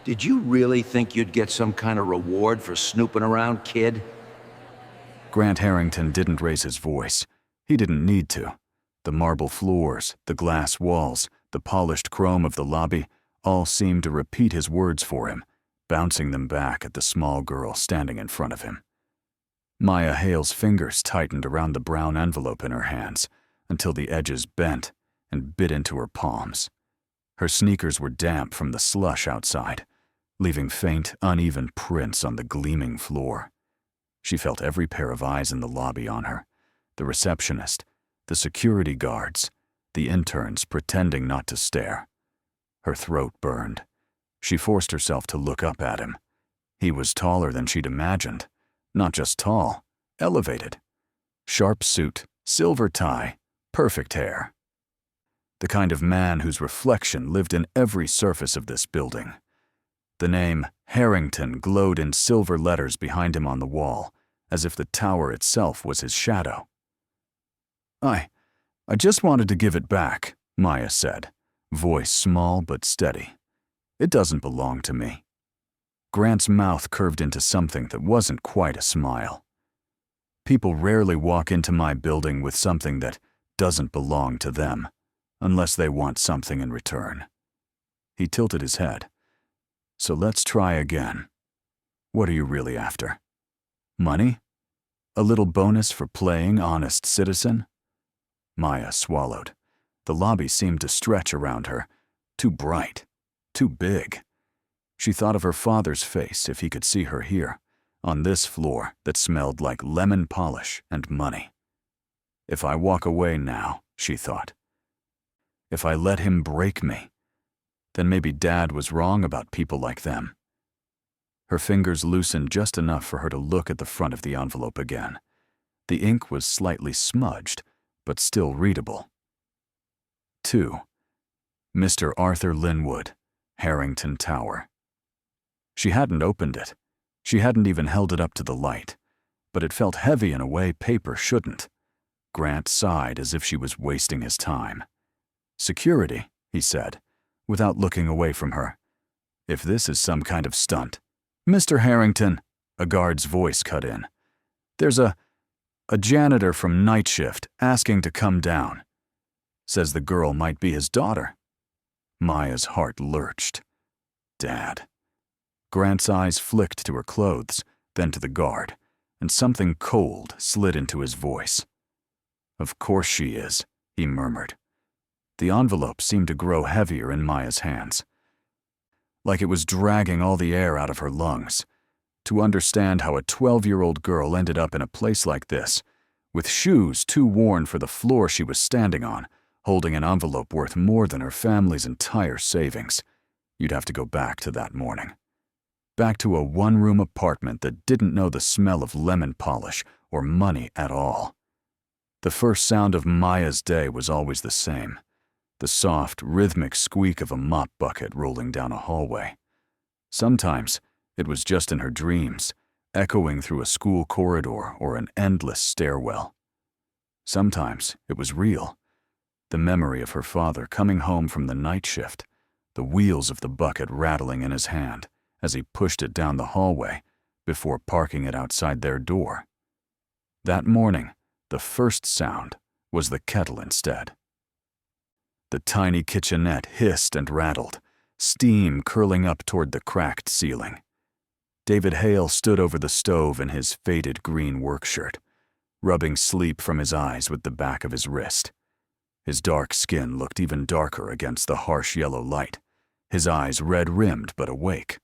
Did you really think you'd get some kind of reward for snooping around, kid? Grant Harrington didn't raise his voice. He didn't need to. The marble floors, the glass walls, the polished chrome of the lobby all seemed to repeat his words for him, bouncing them back at the small girl standing in front of him. Maya Hale's fingers tightened around the brown envelope in her hands until the edges bent and bit into her palms. Her sneakers were damp from the slush outside, leaving faint, uneven prints on the gleaming floor. She felt every pair of eyes in the lobby on her, the receptionist, the security guards, the interns pretending not to stare. Her throat burned. She forced herself to look up at him. He was taller than she'd imagined. Not just tall, elevated. Sharp suit, silver tie, perfect hair. The kind of man whose reflection lived in every surface of this building. The name Harrington glowed in silver letters behind him on the wall, as if the tower itself was his shadow. I just wanted to give it back, Maya said, voice small but steady. It doesn't belong to me. Grant's mouth curved into something that wasn't quite a smile. People rarely walk into my building with something that doesn't belong to them, unless they want something in return. He tilted his head. So let's try again. What are you really after? Money? A little bonus for playing honest citizen? Maya swallowed. The lobby seemed to stretch around her. Too bright. Too big. She thought of her father's face if he could see her here, on this floor that smelled like lemon polish and money. If I walk away now, she thought. If I let him break me, then maybe Dad was wrong about people like them. Her fingers loosened just enough for her to look at the front of the envelope again. The ink was slightly smudged, but still readable. 2. Mr. Arthur Linwood, Harrington Tower. She hadn't opened it. She hadn't even held it up to the light, but it felt heavy in a way paper shouldn't. Grant sighed as if she was wasting his time. Security, he said, without looking away from her. If this is some kind of stunt. Mr. Harrington, a guard's voice cut in. There's a janitor from night shift asking to come down. Says the girl might be his daughter. Maya's heart lurched. Dad. Grant's eyes flicked to her clothes, then to the guard, and something cold slid into his voice. Of course she is, he murmured. The envelope seemed to grow heavier in Maya's hands, like it was dragging all the air out of her lungs. To understand how a 12-year-old girl ended up in a place like this, with shoes too worn for the floor she was standing on, holding an envelope worth more than her family's entire savings, you'd have to go back to that morning. Back to a one-room apartment that didn't know the smell of lemon polish or money at all. The first sound of Maya's day was always the same, the soft, rhythmic squeak of a mop bucket rolling down a hallway. Sometimes it was just in her dreams, echoing through a school corridor or an endless stairwell. Sometimes it was real, the memory of her father coming home from the night shift, the wheels of the bucket rattling in his hand as he pushed it down the hallway before parking it outside their door. That morning, the first sound was the kettle instead. The tiny kitchenette hissed and rattled, steam curling up toward the cracked ceiling. David Hale stood over the stove in his faded green work shirt, rubbing sleep from his eyes with the back of his wrist. His dark skin looked even darker against the harsh yellow light, his eyes red-rimmed but awake.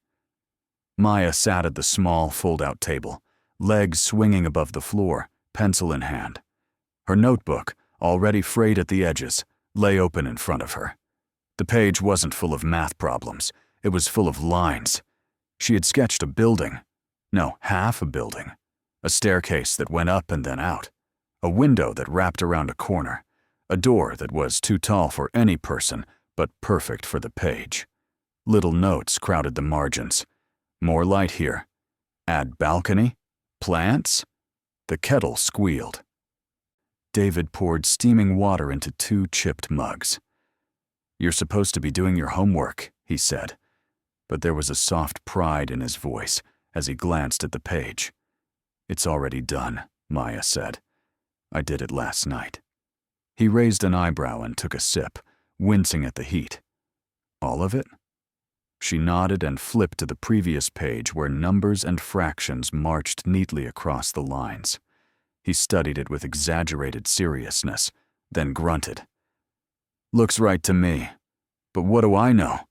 Maya sat at the small fold-out table, legs swinging above the floor, pencil in hand. Her notebook, already frayed at the edges, lay open in front of her. The page wasn't full of math problems. It was full of lines. She had sketched a building. No, half a building. A staircase that went up and then out. A window that wrapped around a corner. A door that was too tall for any person, but perfect for the page. Little notes crowded the margins. More light here. Add balcony? Plants? The kettle squealed. David poured steaming water into 2 chipped mugs. You're supposed to be doing your homework, he said. but there was a soft pride in his voice as he glanced at the page. "It's already done," Maya said. "I did it last night." He raised an eyebrow and took a sip, wincing at the heat. "All of it?" She nodded and flipped to the previous page where numbers and fractions marched neatly across the lines. He studied it with exaggerated seriousness, then grunted. "Looks right to me. But what do I know?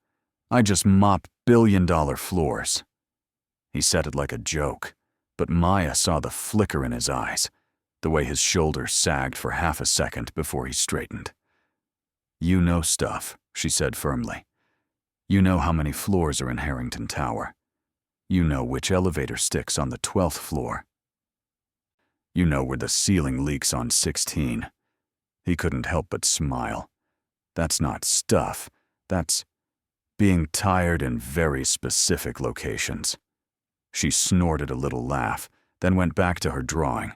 I just mop billion-dollar floors." He said it like a joke, but Maya saw the flicker in his eyes, the way his shoulders sagged for half a second before he straightened. "You know stuff," she said firmly. "You know how many floors are in Harrington Tower. You know which elevator sticks on the 12th floor. You know where the ceiling leaks on 16. He couldn't help but smile. "That's not stuff. That's being tired in very specific locations." She snorted a little laugh, then went back to her drawing.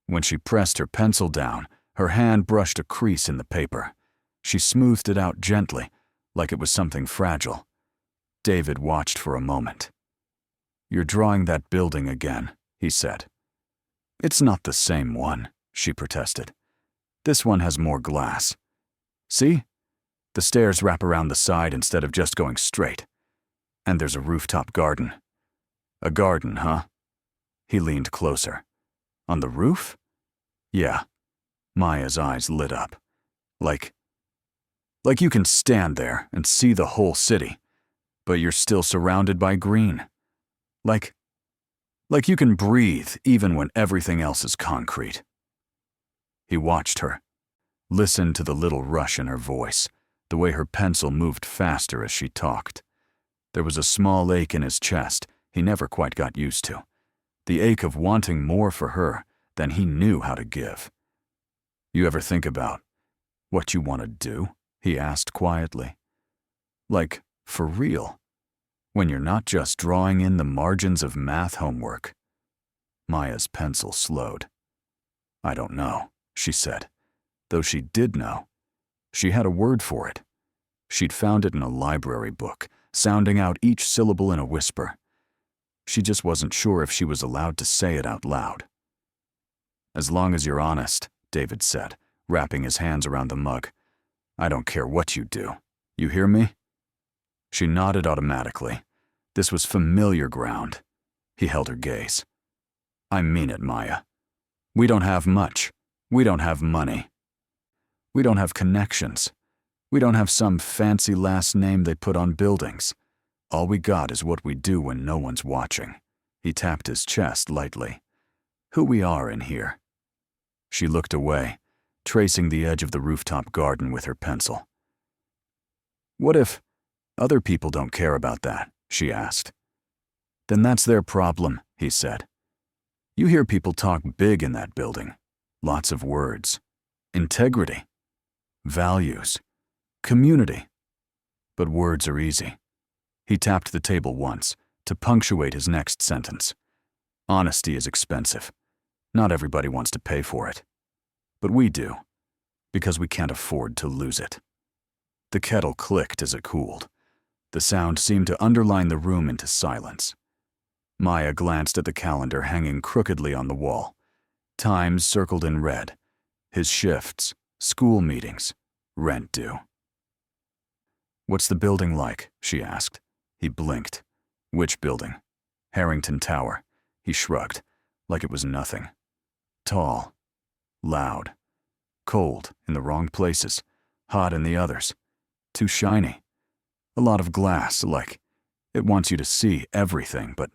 When she pressed her pencil down, her hand brushed a crease in the paper. She smoothed it out gently, like it was something fragile. David watched for a moment. "You're drawing that building again," he said. "It's not the same one," she protested. "This one has more glass. See? The stairs wrap around the side instead of just going straight. And there's a rooftop garden." "A garden, huh?" He leaned closer. "On the roof?" "Yeah." Maya's eyes lit up. Like you can stand there and see the whole city, but you're still surrounded by green. Like you can breathe even when everything else is concrete." He watched her, listened to the little rush in her voice, the way her pencil moved faster as she talked. There was a small ache in his chest he never quite got used to, the ache of wanting more for her than he knew how to give. "You ever think about what you want to do?" he asked quietly. "Like, for real, when you're not just drawing in the margins of math homework." Maya's pencil slowed. "I don't know," she said, though she did know. She had a word for it. She'd found it in a library book, sounding out each syllable in a whisper. She just wasn't sure if she was allowed to say it out loud. "As long as you're honest," David said, wrapping his hands around the mug. "I don't care what you do. You hear me?" She nodded automatically. This was familiar ground. He held her gaze. "I mean it, Maya. We don't have much. We don't have money. We don't have connections. We don't have some fancy last name they put on buildings. All we got is what we do when no one's watching." He tapped his chest lightly. "Who we are in here." She looked away, tracing the edge of the rooftop garden with her pencil. "What if other people don't care about that?" she asked. "Then that's their problem," he said. "You hear people talk big in that building. Lots of words. Integrity. Values. Community. But words are easy." He tapped the table once to punctuate his next sentence. "Honesty is expensive. Not everybody wants to pay for it. But we do, because we can't afford to lose it." The kettle clicked as it cooled. The sound seemed to underline the room into silence. Maya glanced at the calendar hanging crookedly on the wall. Times circled in red. His shifts, school meetings, rent due. "What's the building like?" she asked. He blinked. "Which building?" "Harrington Tower." He shrugged, like it was nothing. "Tall. Loud. Cold in the wrong places. Hot in the others. Too shiny. A lot of glass, like it wants you to see everything, but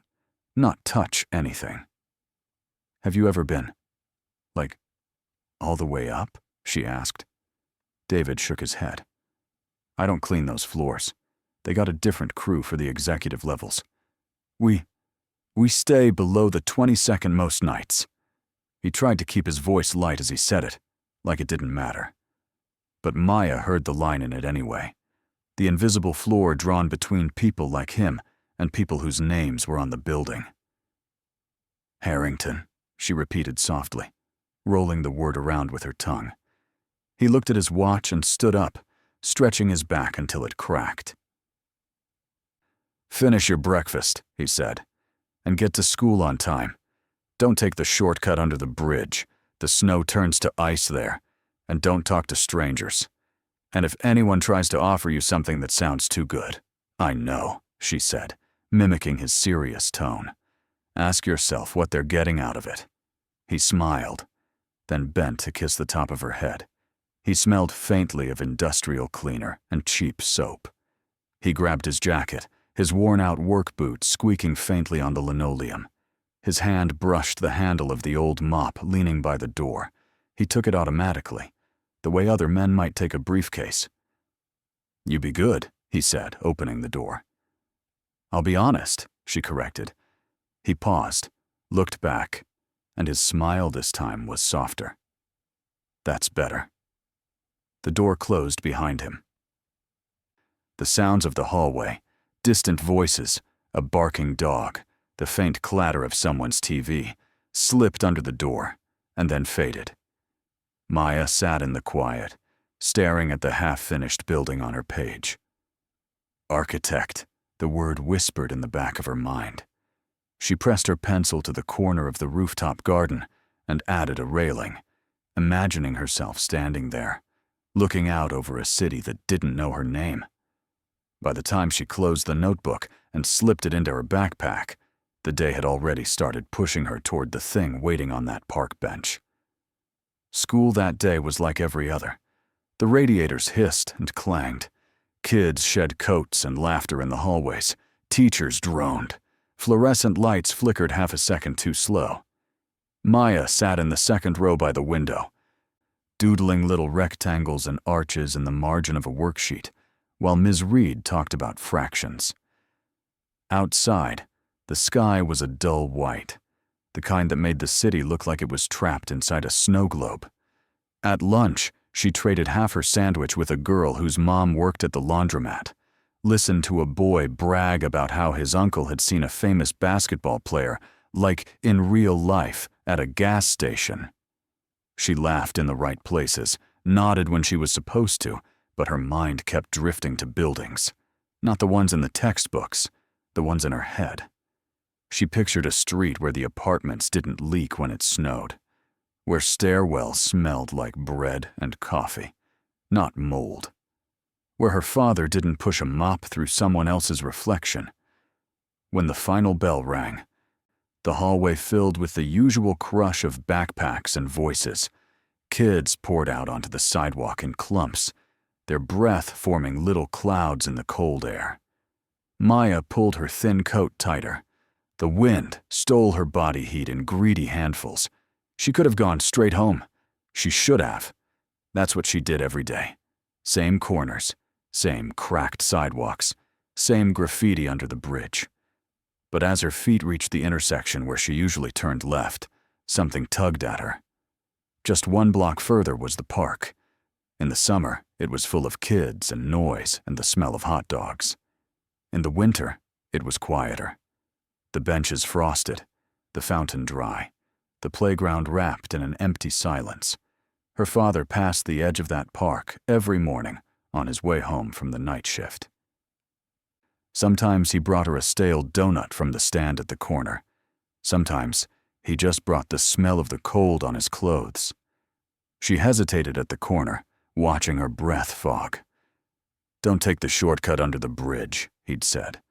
not touch anything." "Have you ever been, like, all the way up?" she asked. David shook his head. "I don't clean those floors. They got a different crew for the executive levels. We stay below the 22nd most nights." He tried to keep his voice light as he said it, like it didn't matter. But Maya heard the line in it anyway. The invisible floor drawn between people like him and people whose names were on the building. "Harrington," she repeated softly, rolling the word around with her tongue. He looked at his watch and stood up, stretching his back until it cracked. Finish your breakfast, he said, and get to school on time. Don't take the shortcut under the bridge. The snow turns to ice there. And don't talk to strangers. And if anyone tries to offer you something that sounds too good, I know, she said, mimicking his serious tone. Ask yourself what they're getting out of it. He smiled, then bent to kiss the top of her head. He smelled faintly of industrial cleaner and cheap soap. He grabbed his jacket, his worn-out work boots squeaking faintly on the linoleum. His hand brushed the handle of the old mop leaning by the door. He took it automatically, the way other men might take a briefcase. "You be good," he said, opening the door. "I'll be honest," she corrected. He paused, looked back, and his smile this time was softer. "That's better." The door closed behind him. The sounds of the hallway, distant voices, a barking dog, the faint clatter of someone's TV, slipped under the door and then faded. Maya sat in the quiet, staring at the half-finished building on her page. Architect, the word whispered in the back of her mind. She pressed her pencil to the corner of the rooftop garden and added a railing, imagining herself standing there, looking out over a city that didn't know her name. By the time she closed the notebook and slipped it into her backpack, the day had already started pushing her toward the thing waiting on that park bench. School that day was like every other. The radiators hissed and clanged. Kids shed coats and laughter in the hallways. Teachers droned. Fluorescent lights flickered half a second too slow. Maya sat in the second row by the window, doodling little rectangles and arches in the margin of a worksheet, while Ms. Reed talked about fractions. Outside, the sky was a dull white, the kind that made the city look like it was trapped inside a snow globe. At lunch, she traded half her sandwich with a girl whose mom worked at the laundromat, listened to a boy brag about how his uncle had seen a famous basketball player, like in real life, at a gas station. She laughed in the right places, nodded when she was supposed to, but her mind kept drifting to buildings. Not the ones in the textbooks, the ones in her head. She pictured a street where the apartments didn't leak when it snowed, where stairwells smelled like bread and coffee, not mold, where her father didn't push a mop through someone else's reflection. When the final bell rang, the hallway filled with the usual crush of backpacks and voices. Kids poured out onto the sidewalk in clumps, their breath forming little clouds in the cold air. Maya pulled her thin coat tighter. The wind stole her body heat in greedy handfuls. She could have gone straight home. She should have. That's what she did every day. Same corners, same cracked sidewalks, same graffiti under the bridge. But as her feet reached the intersection where she usually turned left, something tugged at her. Just one block further was the park. In the summer, it was full of kids and noise and the smell of hot dogs. In the winter, it was quieter. The benches frosted, the fountain dry, the playground wrapped in an empty silence. Her father passed the edge of that park every morning on his way home from the night shift. Sometimes he brought her a stale donut from the stand at the corner. Sometimes he just brought the smell of the cold on his clothes. She hesitated at the corner, watching her breath fog. "Don't take the shortcut under the bridge," he'd said.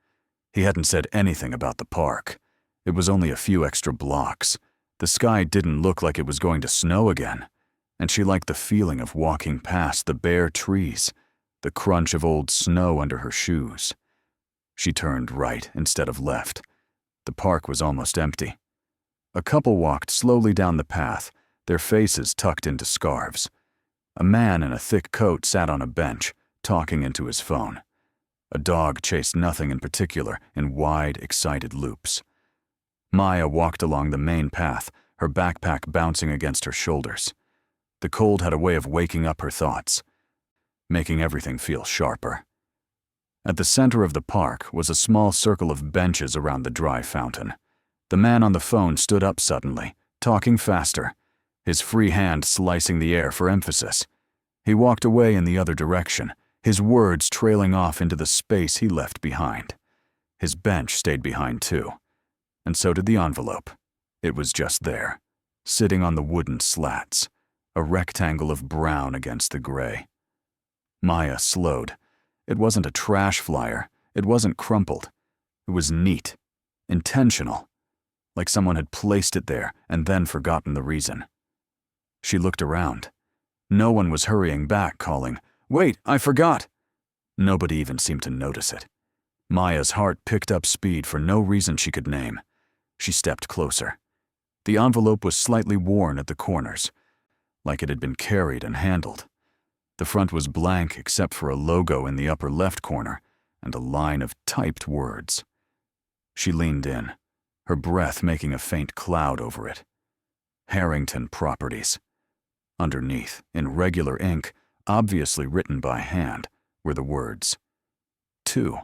He hadn't said anything about the park. It was only a few extra blocks. The sky didn't look like it was going to snow again, and she liked the feeling of walking past the bare trees, the crunch of old snow under her shoes. She turned right instead of left. The park was almost empty. A couple walked slowly down the path, their faces tucked into scarves. A man in a thick coat sat on a bench, talking into his phone. A dog chased nothing in particular in wide, excited loops. Maya walked along the main path, her backpack bouncing against her shoulders. The cold had a way of waking up her thoughts, making everything feel sharper. At the center of the park was a small circle of benches around the dry fountain. The man on the phone stood up suddenly, talking faster, his free hand slicing the air for emphasis. He walked away in the other direction, his words trailing off into the space he left behind. His bench stayed behind too, and so did the envelope. It was just there, sitting on the wooden slats, a rectangle of brown against the gray. Maya slowed. It wasn't a trash flyer. It wasn't crumpled. It was neat, intentional, like someone had placed it there and then forgotten the reason. She looked around. No one was hurrying back, calling, "Wait, I forgot!" Nobody even seemed to notice it. Maya's heart picked up speed for no reason she could name. She stepped closer. The envelope was slightly worn at the corners, like it had been carried and handled. The front was blank except for a logo in the upper left corner and a line of typed words. She leaned in, her breath making a faint cloud over it. Harrington Properties. Underneath, in regular ink, obviously written by hand, were the words, "To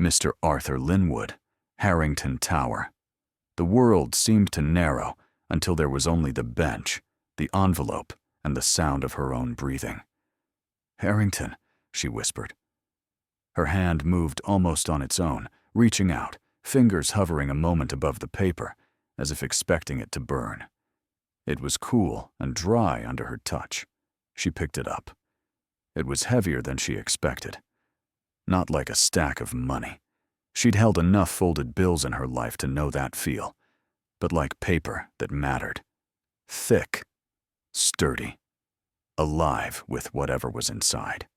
Mr. Arthur Linwood, Harrington Tower." The world seemed to narrow until there was only the bench, the envelope, and the sound of her own breathing. "Harrington," she whispered. Her hand moved almost on its own, reaching out, fingers hovering a moment above the paper, as if expecting it to burn. It was cool and dry under her touch. She picked it up. It was heavier than she expected. Not like a stack of money. She'd held enough folded bills in her life to know that feel, but like paper that mattered. Thick, sturdy, alive with whatever was inside.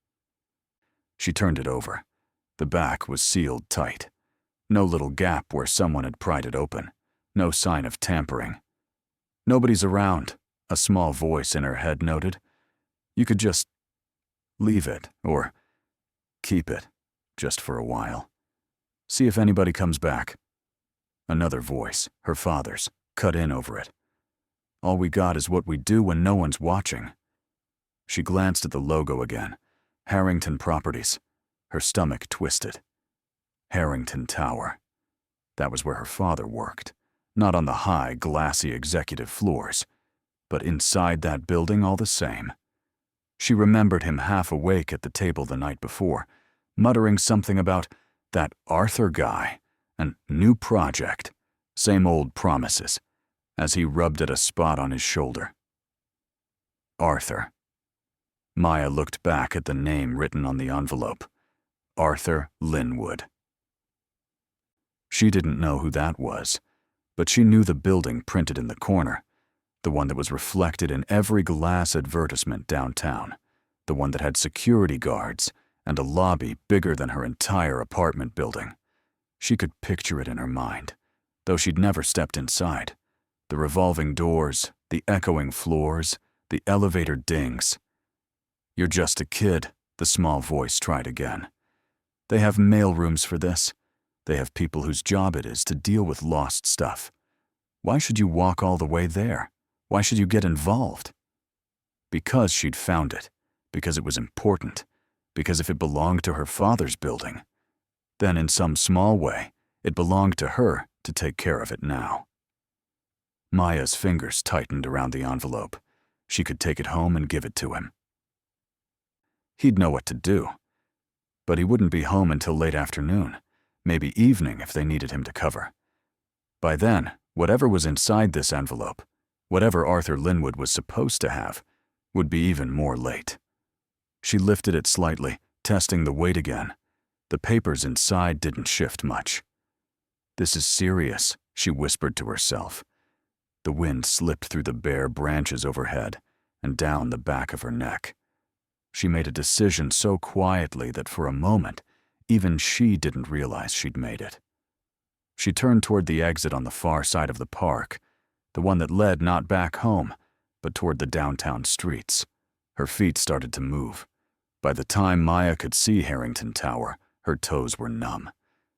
She turned it over. The back was sealed tight. No little gap where someone had pried it open. No sign of tampering. "Nobody's around," a small voice in her head noted. "You could just leave it, or keep it, just for a while. See if anybody comes back." Another voice, her father's, cut in over it. "All we got is what we do when no one's watching." She glanced at the logo again. Harrington Properties. Her stomach twisted. Harrington Tower. That was where her father worked. Not on the high, glassy executive floors, but inside that building all the same. She remembered him half awake at the table the night before, muttering something about that Arthur guy and new project, same old promises, as he rubbed at a spot on his shoulder. Arthur. Maya looked back at the name written on the envelope. Arthur Linwood. She didn't know who that was, but she knew the building printed in the corner, the one that was reflected in every glass advertisement downtown, the one that had security guards and a lobby bigger than her entire apartment building. She could picture it in her mind, though she'd never stepped inside. The revolving doors, the echoing floors, the elevator dings. "You're just a kid," the small voice tried again. "They have mail rooms for this. They have people whose job it is to deal with lost stuff. Why should you walk all the way there? Why should you get involved?" Because she'd found it, because it was important, because if it belonged to her father's building, then in some small way, it belonged to her to take care of it now. Maya's fingers tightened around the envelope. She could take it home and give it to him. He'd know what to do. But he wouldn't be home until late afternoon, maybe evening if they needed him to cover. By then, whatever was inside this envelope, whatever Arthur Linwood was supposed to have, would be even more late. She lifted it slightly, testing the weight again. The papers inside didn't shift much. "This is serious," she whispered to herself. The wind slipped through the bare branches overhead and down the back of her neck. She made a decision so quietly that for a moment, even she didn't realize she'd made it. She turned toward the exit on the far side of the park, the one that led not back home, but toward the downtown streets. Her feet started to move. By the time Maya could see Harrington Tower, her toes were numb.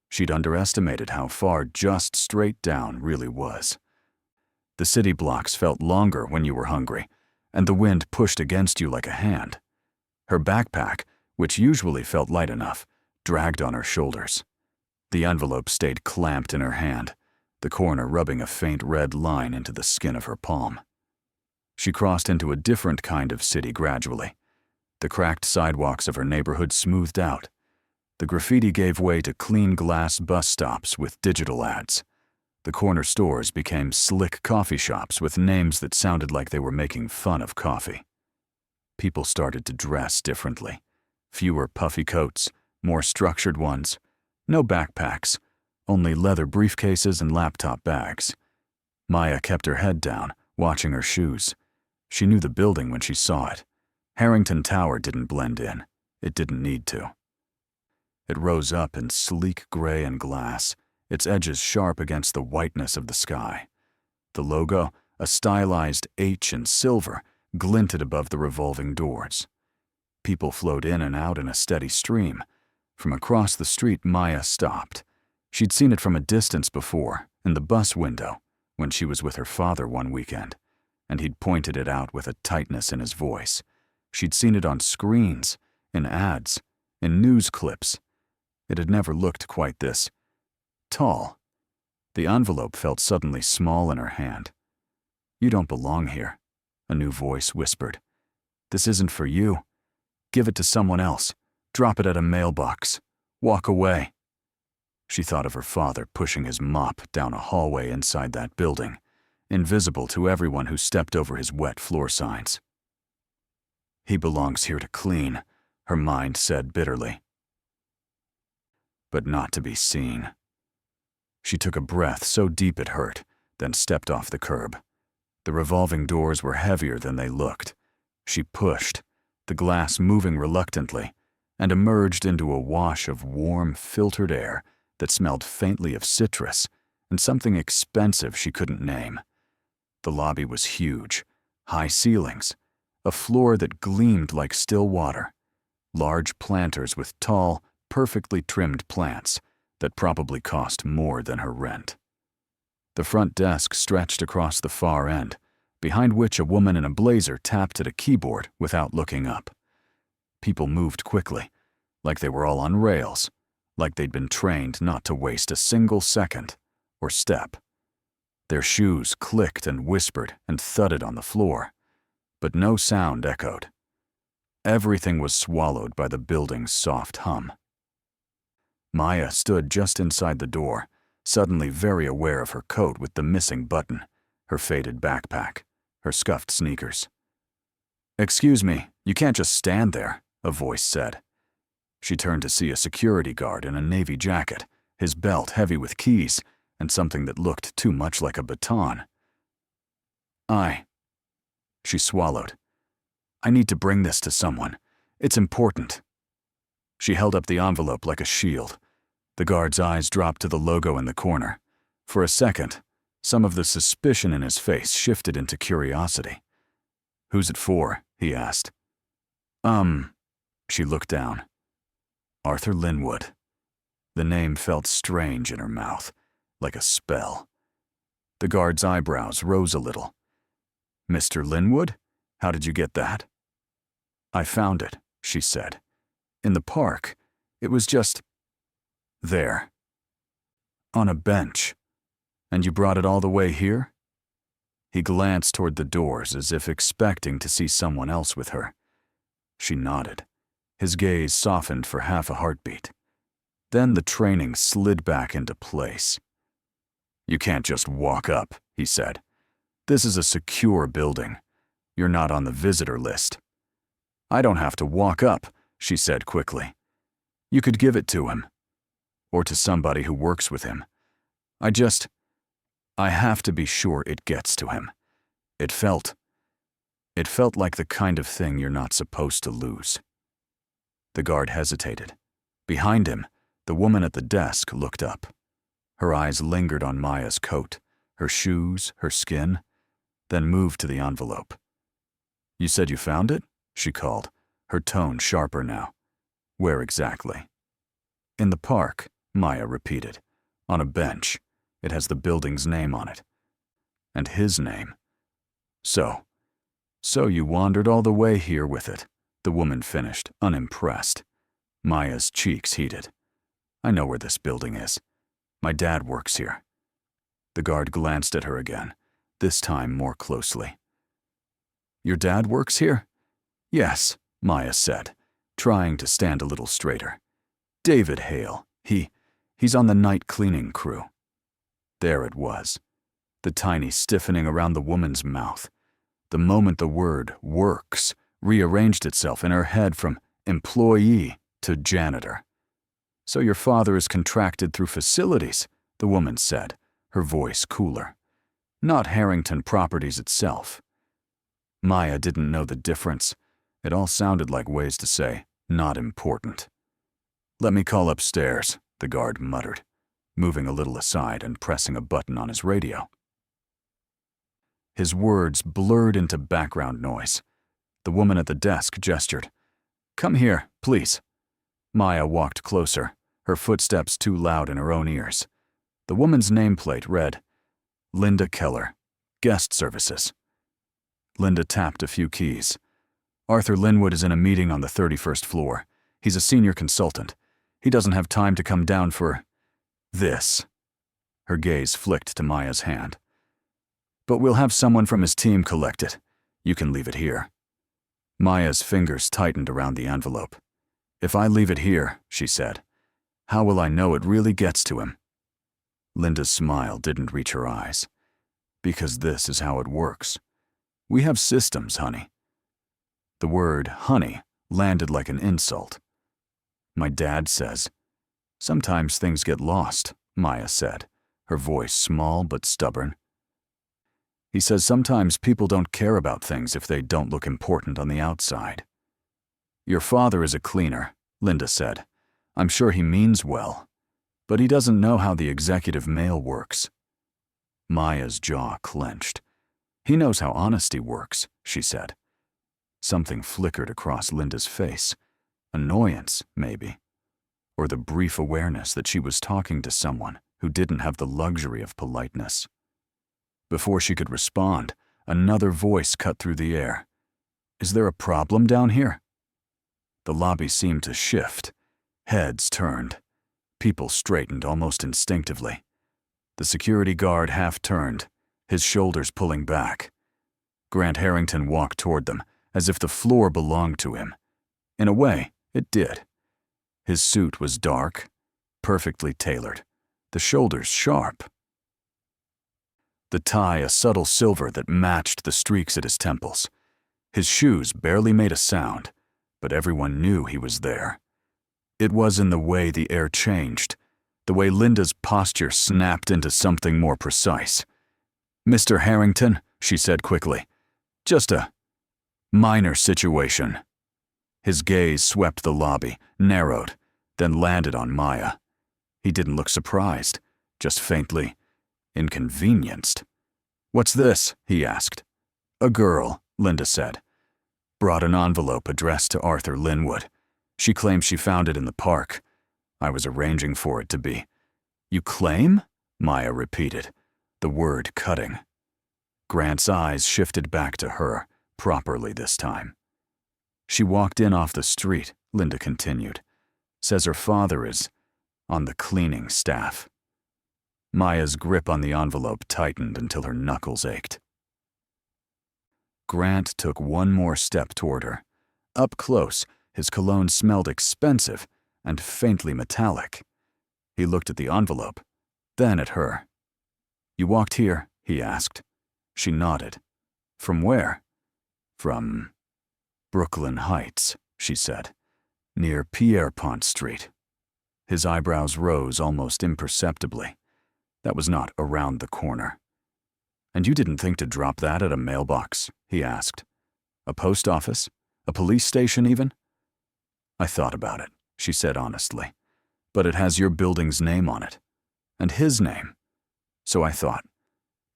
She'd underestimated how far just straight down really was. The city blocks felt longer when you were hungry, and the wind pushed against you like a hand. Her backpack, which usually felt light enough, dragged on her shoulders. The envelope stayed clamped in her hand, the corner rubbing a faint red line into the skin of her palm. She crossed into a different kind of city gradually. The cracked sidewalks of her neighborhood smoothed out. The graffiti gave way to clean glass bus stops with digital ads. The corner stores became slick coffee shops with names that sounded like they were making fun of coffee. People started to dress differently. Fewer puffy coats, more structured ones. No backpacks, only leather briefcases and laptop bags. Maya kept her head down, watching her shoes. She knew the building when she saw it. Harrington Tower didn't blend in. It didn't need to. It rose up in sleek gray and glass, its edges sharp against the whiteness of the sky. The logo, a stylized H in silver, glinted above the revolving doors. People flowed in and out in a steady stream. From across the street, Maya stopped. She'd seen it from a distance before, in the bus window, when she was with her father one weekend, and he'd pointed it out with a tightness in his voice. She'd seen it on screens, in ads, in news clips. It had never looked quite this tall. The envelope felt suddenly small in her hand. "You don't belong here," a new voice whispered. "This isn't for you. Give it to someone else. Drop it at a mailbox. Walk away." She thought of her father pushing his mop down a hallway inside that building, invisible to everyone who stepped over his wet floor signs. "He belongs here to clean," her mind said bitterly. But not to be seen. She took a breath so deep it hurt, then stepped off the curb. The revolving doors were heavier than they looked. She pushed, the glass moving reluctantly, and emerged into a wash of warm, filtered air that smelled faintly of citrus and something expensive she couldn't name. The lobby was huge, high ceilings, a floor that gleamed like still water, large planters with tall, perfectly trimmed plants that probably cost more than her rent. The front desk stretched across the far end, behind which a woman in a blazer tapped at a keyboard without looking up. People moved quickly, like they were all on rails, like they'd been trained not to waste a single second or step. Their shoes clicked and whispered and thudded on the floor, but no sound echoed. Everything was swallowed by the building's soft hum. Maya stood just inside the door, suddenly very aware of her coat with the missing button, her faded backpack, her scuffed sneakers. "Excuse me, you can't just stand there," a voice said. She turned to see a security guard in a navy jacket, his belt heavy with keys, and something that looked too much like a baton. She swallowed. "I need to bring this to someone. It's important." She held up the envelope like a shield. The guard's eyes dropped to the logo in the corner. For a second, some of the suspicion in his face shifted into curiosity. "Who's it for?" he asked. She looked down. Arthur Linwood. The name felt strange in her mouth, like a spell. The guard's eyebrows rose a little. "Mr. Linwood? How did you get that?" "I found it," she said. "In the park. It was just there. On a bench. And you brought it all the way here?" He glanced toward the doors as if expecting to see someone else with her. She nodded. His gaze softened for half a heartbeat. Then the training slid back into place. "You can't just walk up," he said. "This is a secure building. You're not on the visitor list." "I don't have to walk up," she said quickly. "You could give it to him. Or to somebody who works with him. I have to be sure it gets to him. It felt like the kind of thing you're not supposed to lose." The guard hesitated. Behind him, the woman at the desk looked up. Her eyes lingered on Maya's coat, her shoes, her skin, then moved to the envelope. "You said you found it?" she called, her tone sharper now. "Where exactly?" "In the park," Maya repeated. "On a bench. It has the building's name on it. And his name. So you wandered all the way here with it," the woman finished, unimpressed. Maya's cheeks heated. "I know where this building is. My dad works here." The guard glanced at her again, this time more closely. "Your dad works here?" "Yes," Maya said, trying to stand a little straighter. David Hale. He's on the night cleaning crew. There it was, the tiny stiffening around the woman's mouth. The moment the word works rearranged itself in her head from employee to janitor. So your father is contracted through facilities, the woman said, her voice cooler. Not Harrington Properties itself. Maya didn't know the difference. It all sounded like ways to say, not important. Let me call upstairs, the guard muttered, moving a little aside and pressing a button on his radio. His words blurred into background noise. The woman at the desk gestured. Come here, please. Maya walked closer, her footsteps too loud in her own ears. The woman's nameplate read, Linda Keller, Guest Services. Linda tapped a few keys. Arthur Linwood is in a meeting on the 31st floor. He's a senior consultant. He doesn't have time to come down for this. Her gaze flicked to Maya's hand. But we'll have someone from his team collect it. You can leave it here. Maya's fingers tightened around the envelope. If I leave it here, she said, how will I know it really gets to him? Linda's smile didn't reach her eyes. Because this is how it works. We have systems, honey. The word honey landed like an insult. My dad says, sometimes things get lost, Maya said, her voice small but stubborn. He says sometimes people don't care about things if they don't look important on the outside. Your father is a cleaner, Linda said. I'm sure he means well, but he doesn't know how the executive mail works. Maya's jaw clenched. He knows how honesty works, she said. Something flickered across Linda's face. Annoyance, maybe. Or the brief awareness that she was talking to someone who didn't have the luxury of politeness. Before she could respond, another voice cut through the air. Is there a problem down here? The lobby seemed to shift. Heads turned. People straightened almost instinctively. The security guard half-turned, his shoulders pulling back. Grant Harrington walked toward them, as if the floor belonged to him. In a way, it did. His suit was dark, perfectly tailored, the shoulders sharp. The tie a subtle silver that matched the streaks at his temples. His shoes barely made a sound, but everyone knew he was there. It was in the way the air changed, the way Linda's posture snapped into something more precise. Mr. Harrington, she said quickly, just a minor situation. His gaze swept the lobby, narrowed, then landed on Maya. He didn't look surprised, just faintly inconvenienced. What's this? He asked. A girl, Linda said. Brought an envelope addressed to Arthur Linwood. She claims she found it in the park. I was arranging for it to be. You claim? Maya repeated, the word cutting. Grant's eyes shifted back to her, properly this time. She walked in off the street, Linda continued. Says her father is on the cleaning staff. Maya's grip on the envelope tightened until her knuckles ached. Grant took one more step toward her. Up close, his cologne smelled expensive and faintly metallic. He looked at the envelope, then at her. You walked here? He asked. She nodded. From where? From Brooklyn Heights, she said, near Pierpont Street. His eyebrows rose almost imperceptibly. That was not around the corner. And you didn't think to drop that at a mailbox? He asked. A post office? A police station even? I thought about it, she said honestly. But it has your building's name on it. And his name. So I thought,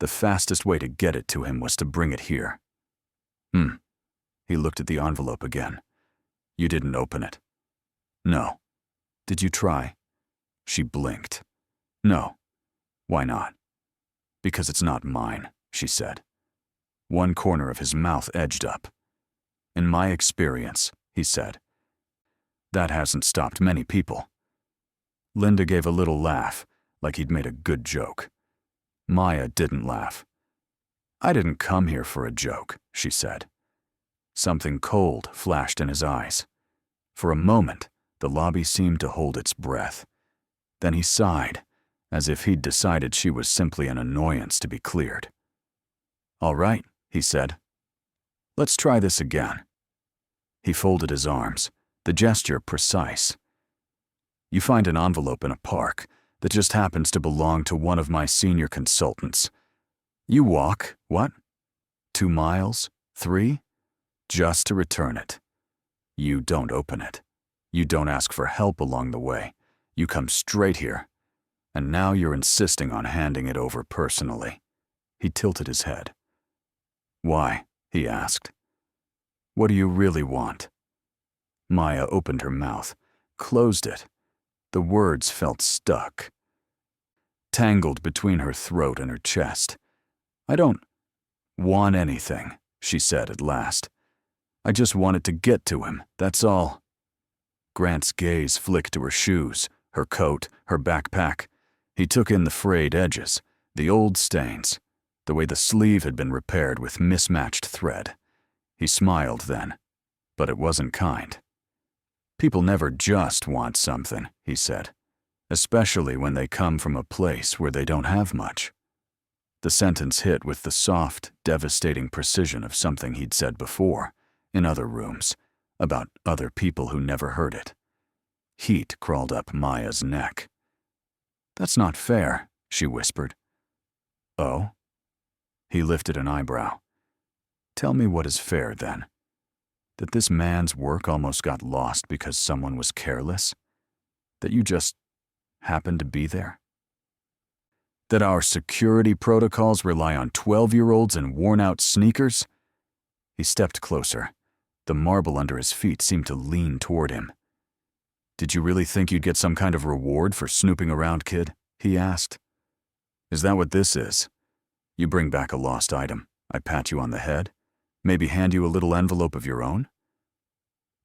the fastest way to get it to him was to bring it here. He looked at the envelope again. You didn't open it? No. Did you try? She blinked. No. Why not? Because it's not mine, she said. One corner of his mouth edged up. In my experience, he said. That hasn't stopped many people. Linda gave a little laugh, like he'd made a good joke. Maya didn't laugh. I didn't come here for a joke, she said. Something cold flashed in his eyes. For a moment, The lobby seemed to hold its breath. Then he sighed, as if he'd decided she was simply an annoyance to be cleared. "All right," he said. "Let's try this again." He folded his arms, the gesture precise. "You find an envelope in a park that just happens to belong to one of my senior consultants. You walk, what? 2 miles? 3? Just to return it. You don't open it. You don't ask for help along the way. You come straight here. And now you're insisting on handing it over personally." He tilted his head. "Why?" he asked. "What do you really want?" Maya opened her mouth, closed it. The words felt stuck, tangled between her throat and her chest. "I don't want anything," she said at last. "I just wanted to get to him, that's all." Grant's gaze flicked to her shoes, her coat, her backpack. He took in the frayed edges, the old stains, the way the sleeve had been repaired with mismatched thread. He smiled then, but it wasn't kind. "People never just want something," he said, "especially when they come from a place where they don't have much." The sentence hit with the soft, devastating precision of something he'd said before, in other rooms, about other people who never heard it. Heat crawled up Maya's neck. "That's not fair," she whispered. "Oh?" He lifted an eyebrow. "Tell me what is fair, then. That this man's work almost got lost because someone was careless? That you just happened to be there? That our security protocols rely on 12-year-olds in worn-out sneakers?" He stepped closer. The marble under his feet seemed to lean toward him. "Did you really think you'd get some kind of reward for snooping around, kid?" he asked. "Is that what this is? You bring back a lost item, I pat you on the head, maybe hand you a little envelope of your own?"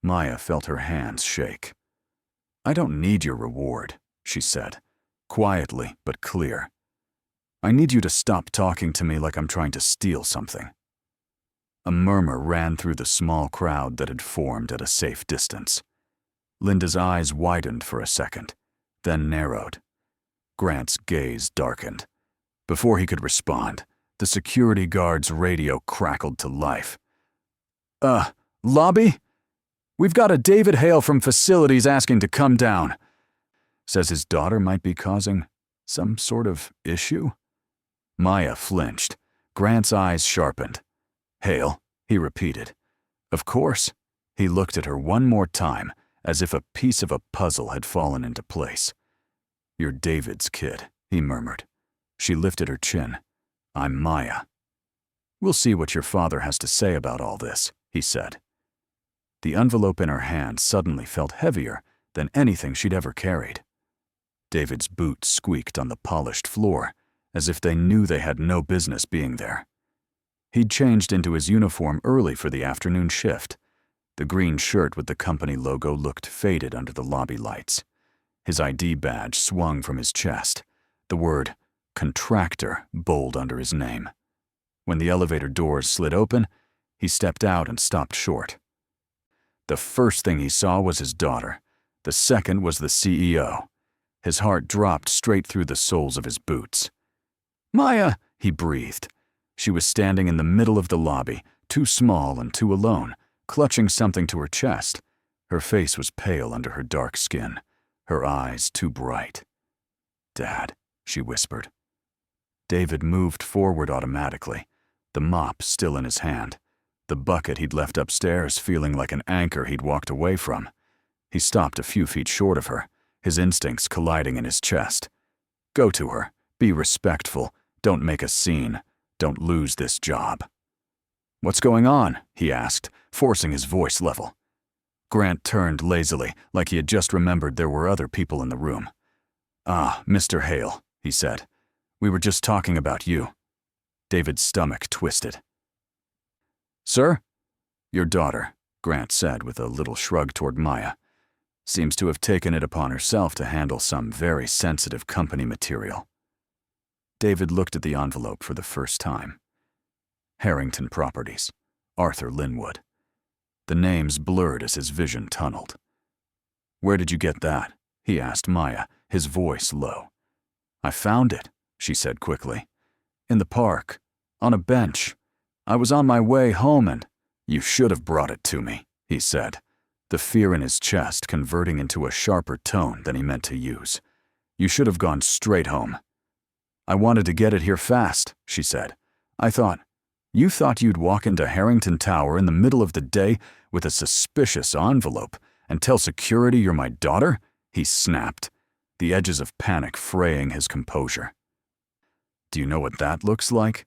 Maya felt her hands shake. "I don't need your reward," she said, quietly but clear. "I need you to stop talking to me like I'm trying to steal something." A murmur ran through the small crowd that had formed at a safe distance. Linda's eyes widened for a second, then narrowed. Grant's gaze darkened. Before he could respond, the security guard's radio crackled to life. Lobby? We've got a David Hale from facilities asking to come down. Says his daughter might be causing some sort of issue?" Maya flinched. Grant's eyes sharpened. "Hale," he repeated. "Of course." He looked at her one more time, as if a piece of a puzzle had fallen into place. "You're David's kid," he murmured. She lifted her chin. "I'm Maya." "We'll see what your father has to say about all this," he said. The envelope in her hand suddenly felt heavier than anything she'd ever carried. David's boots squeaked on the polished floor, as if they knew they had no business being there. He'd changed into his uniform early for the afternoon shift. The green shirt with the company logo looked faded under the lobby lights. His ID badge swung from his chest, the word contractor bold under his name. When the elevator doors slid open, he stepped out and stopped short. The first thing he saw was his daughter. The second was the CEO. His heart dropped straight through the soles of his boots. "Maya," he breathed. She was standing in the middle of the lobby, too small and too alone, clutching something to her chest. Her face was pale under her dark skin, her eyes too bright. "Dad," she whispered. David moved forward automatically, the mop still in his hand, the bucket he'd left upstairs feeling like an anchor he'd walked away from. He stopped a few feet short of her, his instincts colliding in his chest. "Go to her. Be respectful. Don't make a scene. Don't lose this job." "What's going on?" he asked, forcing his voice level. Grant turned lazily, like he had just remembered there were other people in the room. "Ah, Mr. Hale," he said. "We were just talking about you." David's stomach twisted. "Sir?" "Your daughter," Grant said with a little shrug toward Maya. "Seems to have taken it upon herself to handle some very sensitive company material." David looked at the envelope for the first time. Harrington Properties, Arthur Linwood. The names blurred as his vision tunneled. "Where did you get that?" he asked Maya, his voice low. "I found it," she said quickly. "In the park, on a bench. I was on my way home and—" "You should have brought it to me," he said, the fear in his chest converting into a sharper tone than he meant to use. "You should have gone straight home." "I wanted to get it here fast," she said. You thought you'd walk into Harrington Tower in the middle of the day with a suspicious envelope and tell security you're my daughter?" he snapped, the edges of panic fraying his composure. "Do you know what that looks like?"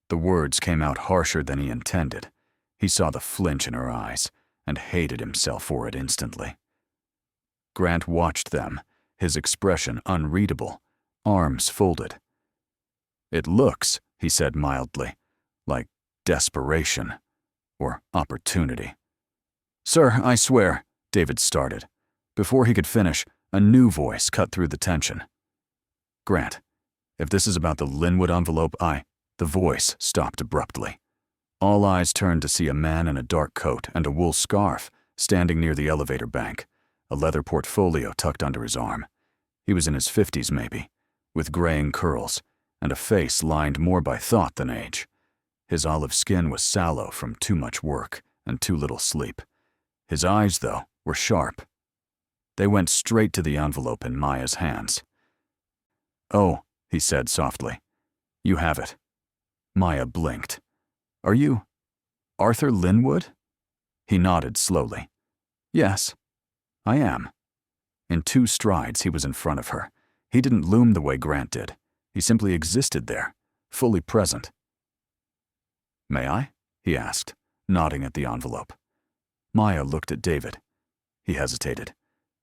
The words came out harsher than he intended. He saw the flinch in her eyes and hated himself for it instantly. Grant watched them, his expression unreadable, arms folded. "It looks," he said mildly, "like desperation or opportunity." "Sir, I swear," David started. Before he could finish, a new voice cut through the tension. "Grant, if this is about the Linwood envelope, The voice stopped abruptly. All eyes turned to see a man in a dark coat and a wool scarf standing near the elevator bank, a leather portfolio tucked under his arm. He was in his 50s maybe, with graying curls and a face lined more by thought than age. His olive skin was sallow from too much work and too little sleep. His eyes, though, were sharp. They went straight to the envelope in Maya's hands. "Oh," he said softly. "You have it." Maya blinked. "Are you Arthur Linwood?" He nodded slowly. "Yes, I am." In 2 strides he was in front of her. He didn't loom the way Grant did. He simply existed there, fully present. "May I?" he asked, nodding at the envelope. Maya looked at David. He hesitated,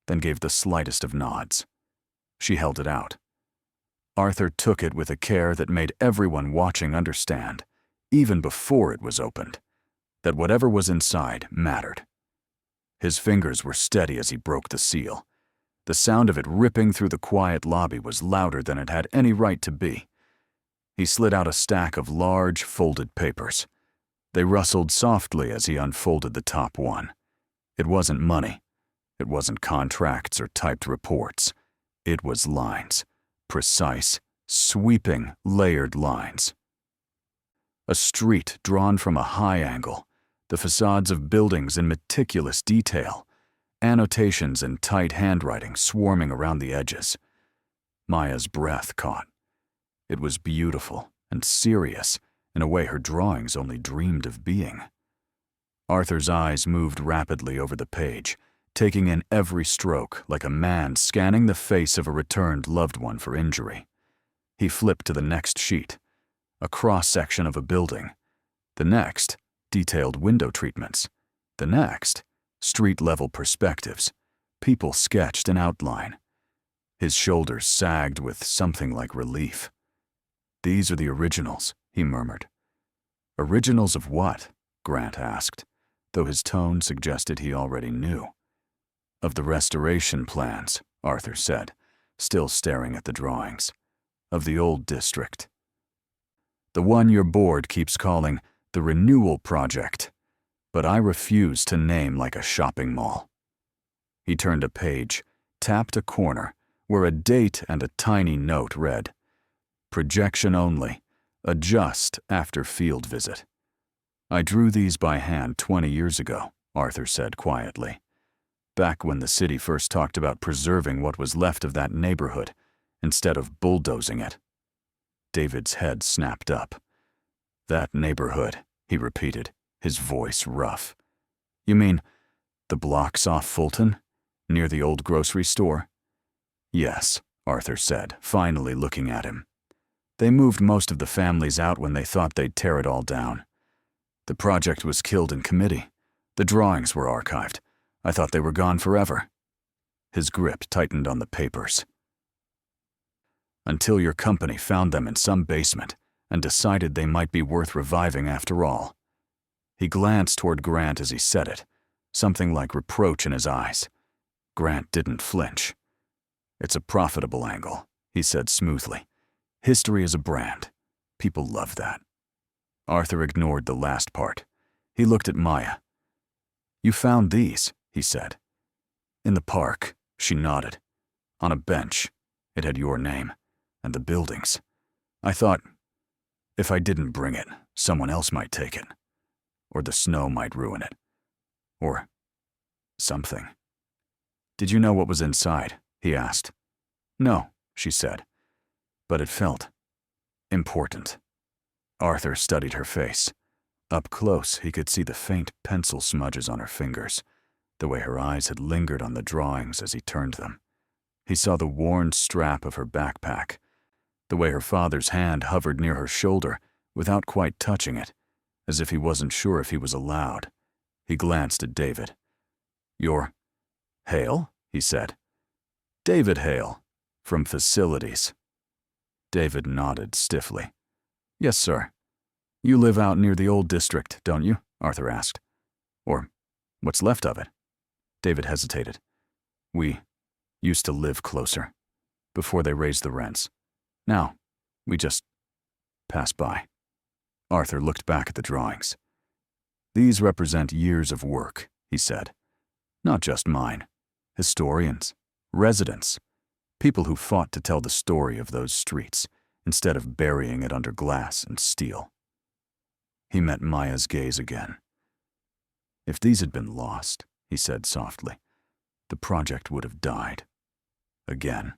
then gave the slightest of nods. She held it out. Arthur took it with a care that made everyone watching understand, even before it was opened, that whatever was inside mattered. His fingers were steady as he broke the seal. The sound of it ripping through the quiet lobby was louder than it had any right to be. He slid out a stack of large, folded papers. They rustled softly as he unfolded the top one. It wasn't money. It wasn't contracts or typed reports. It was lines. Precise, sweeping, layered lines. A street drawn from a high angle, the facades of buildings in meticulous detail, annotations in tight handwriting swarming around the edges. Maya's breath caught. It was beautiful and serious in a way her drawings only dreamed of being. Arthur's eyes moved rapidly over the page, taking in every stroke like a man scanning the face of a returned loved one for injury. He flipped to the next sheet, a cross-section of a building. The next, detailed window treatments. The next, street-level perspectives, people sketched in outline. His shoulders sagged with something like relief. "These are the originals," he murmured. "Originals of what?" Grant asked, though his tone suggested he already knew. "Of the restoration plans," Arthur said, still staring at the drawings. "Of the old district. The one your board keeps calling the Renewal Project, but I refuse to name like a shopping mall." He turned a page, tapped a corner, where a date and a tiny note read, "Projection only. Adjust after field visit." "I drew these by hand 20 years ago," Arthur said quietly. "Back when the city first talked about preserving what was left of that neighborhood, instead of bulldozing it." David's head snapped up. "That neighborhood," he repeated, his voice rough. "You mean the blocks off Fulton, near the old grocery store?" "Yes," Arthur said, finally looking at him. "They moved most of the families out when they thought they'd tear it all down. The project was killed in committee. The drawings were archived. I thought they were gone forever." His grip tightened on the papers. "Until your company found them in some basement and decided they might be worth reviving after all." He glanced toward Grant as he said it, something like reproach in his eyes. Grant didn't flinch. "It's a profitable angle," he said smoothly. "History is a brand. People love that." Arthur ignored the last part. He looked at Maya. "You found these," he said. In the park, she nodded. On a bench. It had your name. And the buildings. I thought, if I didn't bring it, someone else might take it. Or the snow might ruin it. Or something. Did you know what was inside? He asked. No, she said. But it felt important. Arthur studied her face. Up close, he could see the faint pencil smudges on her fingers, the way her eyes had lingered on the drawings as he turned them. He saw the worn strap of her backpack, the way her father's hand hovered near her shoulder without quite touching it, as if he wasn't sure if he was allowed. He glanced at David. You're Hale? He said. David Hale, from Facilities. David nodded stiffly. Yes, sir. You live out near the old district, don't you? Arthur asked. Or what's left of it? David hesitated. We used to live closer, before they raised the rents. Now, we just pass by. Arthur looked back at the drawings. These represent years of work, he said. Not just mine. Historians, residents, people who fought to tell the story of those streets instead of burying it under glass and steel. He met Maya's gaze again. If these had been lost, he said softly, the project would have died. Again.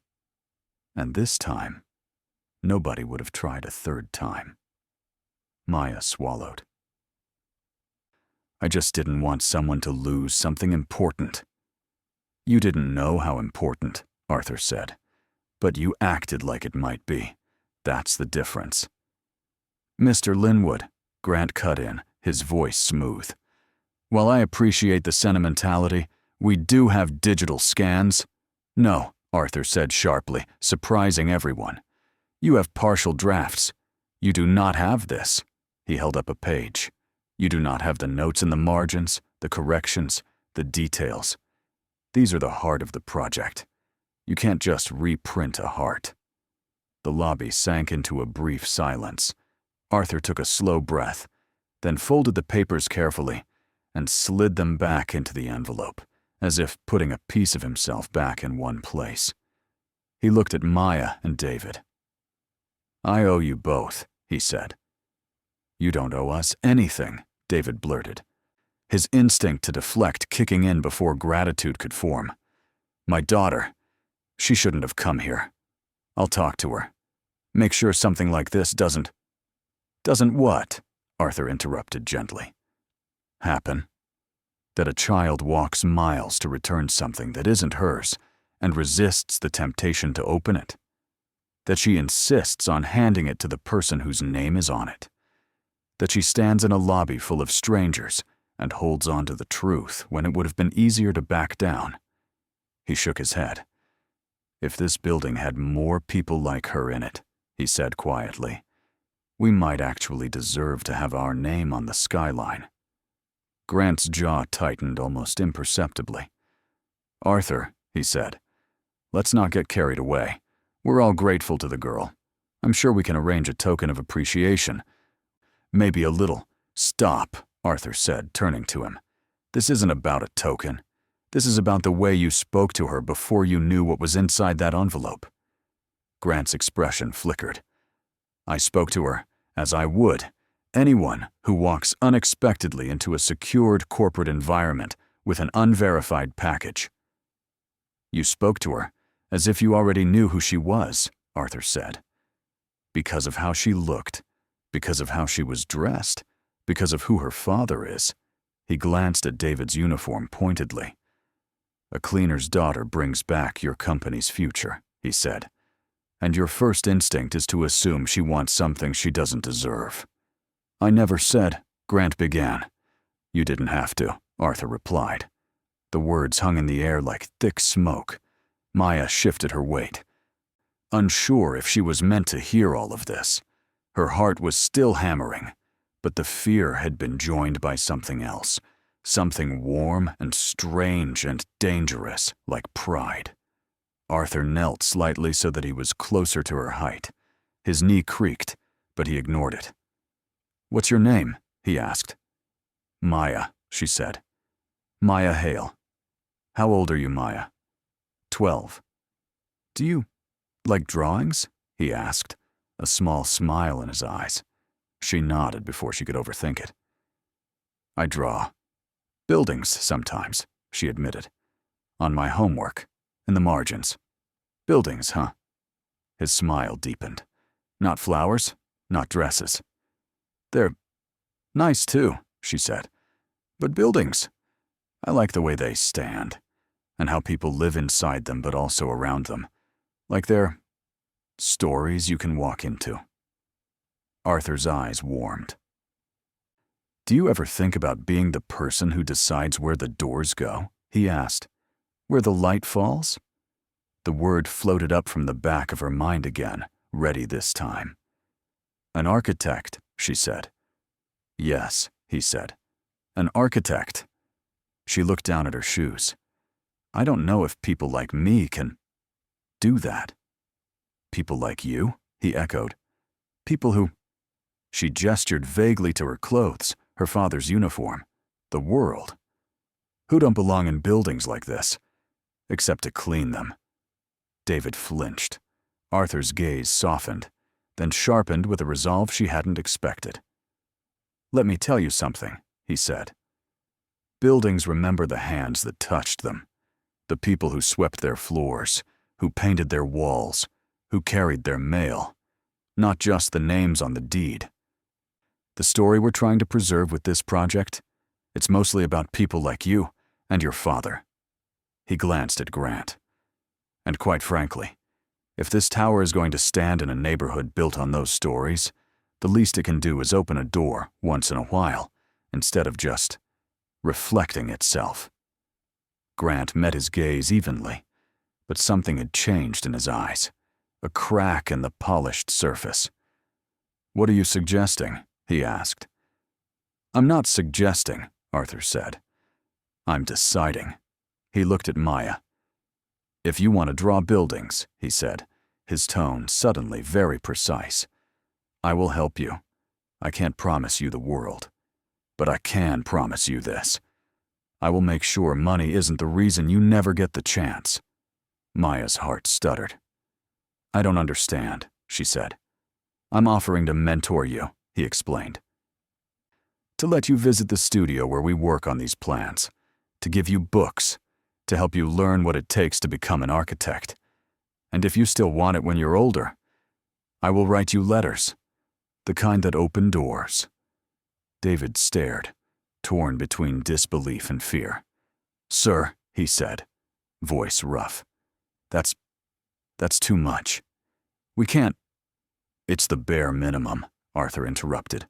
And this time, nobody would have tried a third time. Maya swallowed. I just didn't want someone to lose something important. You didn't know how important, Arthur said, but you acted like it might be. That's the difference. Mr. Linwood, Grant cut in, his voice smooth. While I appreciate the sentimentality, we do have digital scans. No, Arthur said sharply, surprising everyone. You have partial drafts. You do not have this. He held up a page. You do not have the notes in the margins, the corrections, the details. These are the heart of the project. You can't just reprint a heart. The lobby sank into a brief silence. Arthur took a slow breath, then folded the papers carefully and slid them back into the envelope, as if putting a piece of himself back in one place. He looked at Maya and David. I owe you both, he said. You don't owe us anything, David blurted, his instinct to deflect kicking in before gratitude could form. My daughter, she shouldn't have come here. I'll talk to her. Make sure something like this doesn't what? Arthur interrupted gently. Happen. That a child walks miles to return something that isn't hers and resists the temptation to open it. That she insists on handing it to the person whose name is on it. That she stands in a lobby full of strangers and holds on to the truth when it would have been easier to back down. He shook his head. If this building had more people like her in it, he said quietly, we might actually deserve to have our name on the skyline. Grant's jaw tightened almost imperceptibly. Arthur, he said, let's not get carried away. We're all grateful to the girl. I'm sure we can arrange a token of appreciation. Maybe a little. Stop, Arthur said, turning to him. This isn't about a token. This is about the way you spoke to her before you knew what was inside that envelope. Grant's expression flickered. I spoke to her as I would anyone who walks unexpectedly into a secured corporate environment with an unverified package. You spoke to her as if you already knew who she was, Arthur said. Because of how she looked, because of how she was dressed, because of who her father is. He glanced at David's uniform pointedly. A cleaner's daughter brings back your company's future, he said. And your first instinct is to assume she wants something she doesn't deserve. I never said, Grant began. You didn't have to, Arthur replied. The words hung in the air like thick smoke. Maya shifted her weight. Unsure if she was meant to hear all of this. Her heart was still hammering, but the fear had been joined by something else, something warm and strange and dangerous, like pride. Arthur knelt slightly so that he was closer to her height. His knee creaked, but he ignored it. What's your name? He asked. Maya, she said. Maya Hale. How old are you, Maya? 12. Do you like drawings? He asked, a small smile in his eyes. She nodded before she could overthink it. I draw buildings sometimes, she admitted. On my homework, in the margins. Buildings, huh? His smile deepened. Not flowers, not dresses. They're nice too, she said. But buildings, I like the way they stand, and how people live inside them but also around them. Like they're stories you can walk into. Arthur's eyes warmed. Do you ever think about being the person who decides where the doors go? He asked. Where the light falls? The word floated up from the back of her mind again, ready this time. An architect, she said. Yes, he said. An architect. She looked down at her shoes. I don't know if people like me can do that. People like you? He echoed. People who... She gestured vaguely to her clothes, her father's uniform. The world. Who don't belong in buildings like this? Except to clean them. David flinched. Arthur's gaze softened, then sharpened with a resolve she hadn't expected. Let me tell you something, he said. Buildings remember the hands that touched them, the people who swept their floors, who painted their walls, who carried their mail, not just the names on the deed. The story we're trying to preserve with this project, it's mostly about people like you and your father. He glanced at Grant. And quite frankly, if this tower is going to stand in a neighborhood built on those stories, the least it can do is open a door once in a while, instead of just reflecting itself. Grant met his gaze evenly, but something had changed in his eyes, a crack in the polished surface. What are you suggesting? He asked. I'm not suggesting, Arthur said. I'm deciding. He looked at Maya. If you want to draw buildings, he said, his tone suddenly very precise, I will help you. I can't promise you the world, but I can promise you this. I will make sure money isn't the reason you never get the chance. Maya's heart stuttered. I don't understand, she said. I'm offering to mentor you, he explained. To let you visit the studio where we work on these plans, to give you books, to help you learn what it takes to become an architect. And if you still want it when you're older, I will write you letters, the kind that open doors. David stared, torn between disbelief and fear. Sir, he said, voice rough. That's too much. We can't. It's the bare minimum, Arthur interrupted.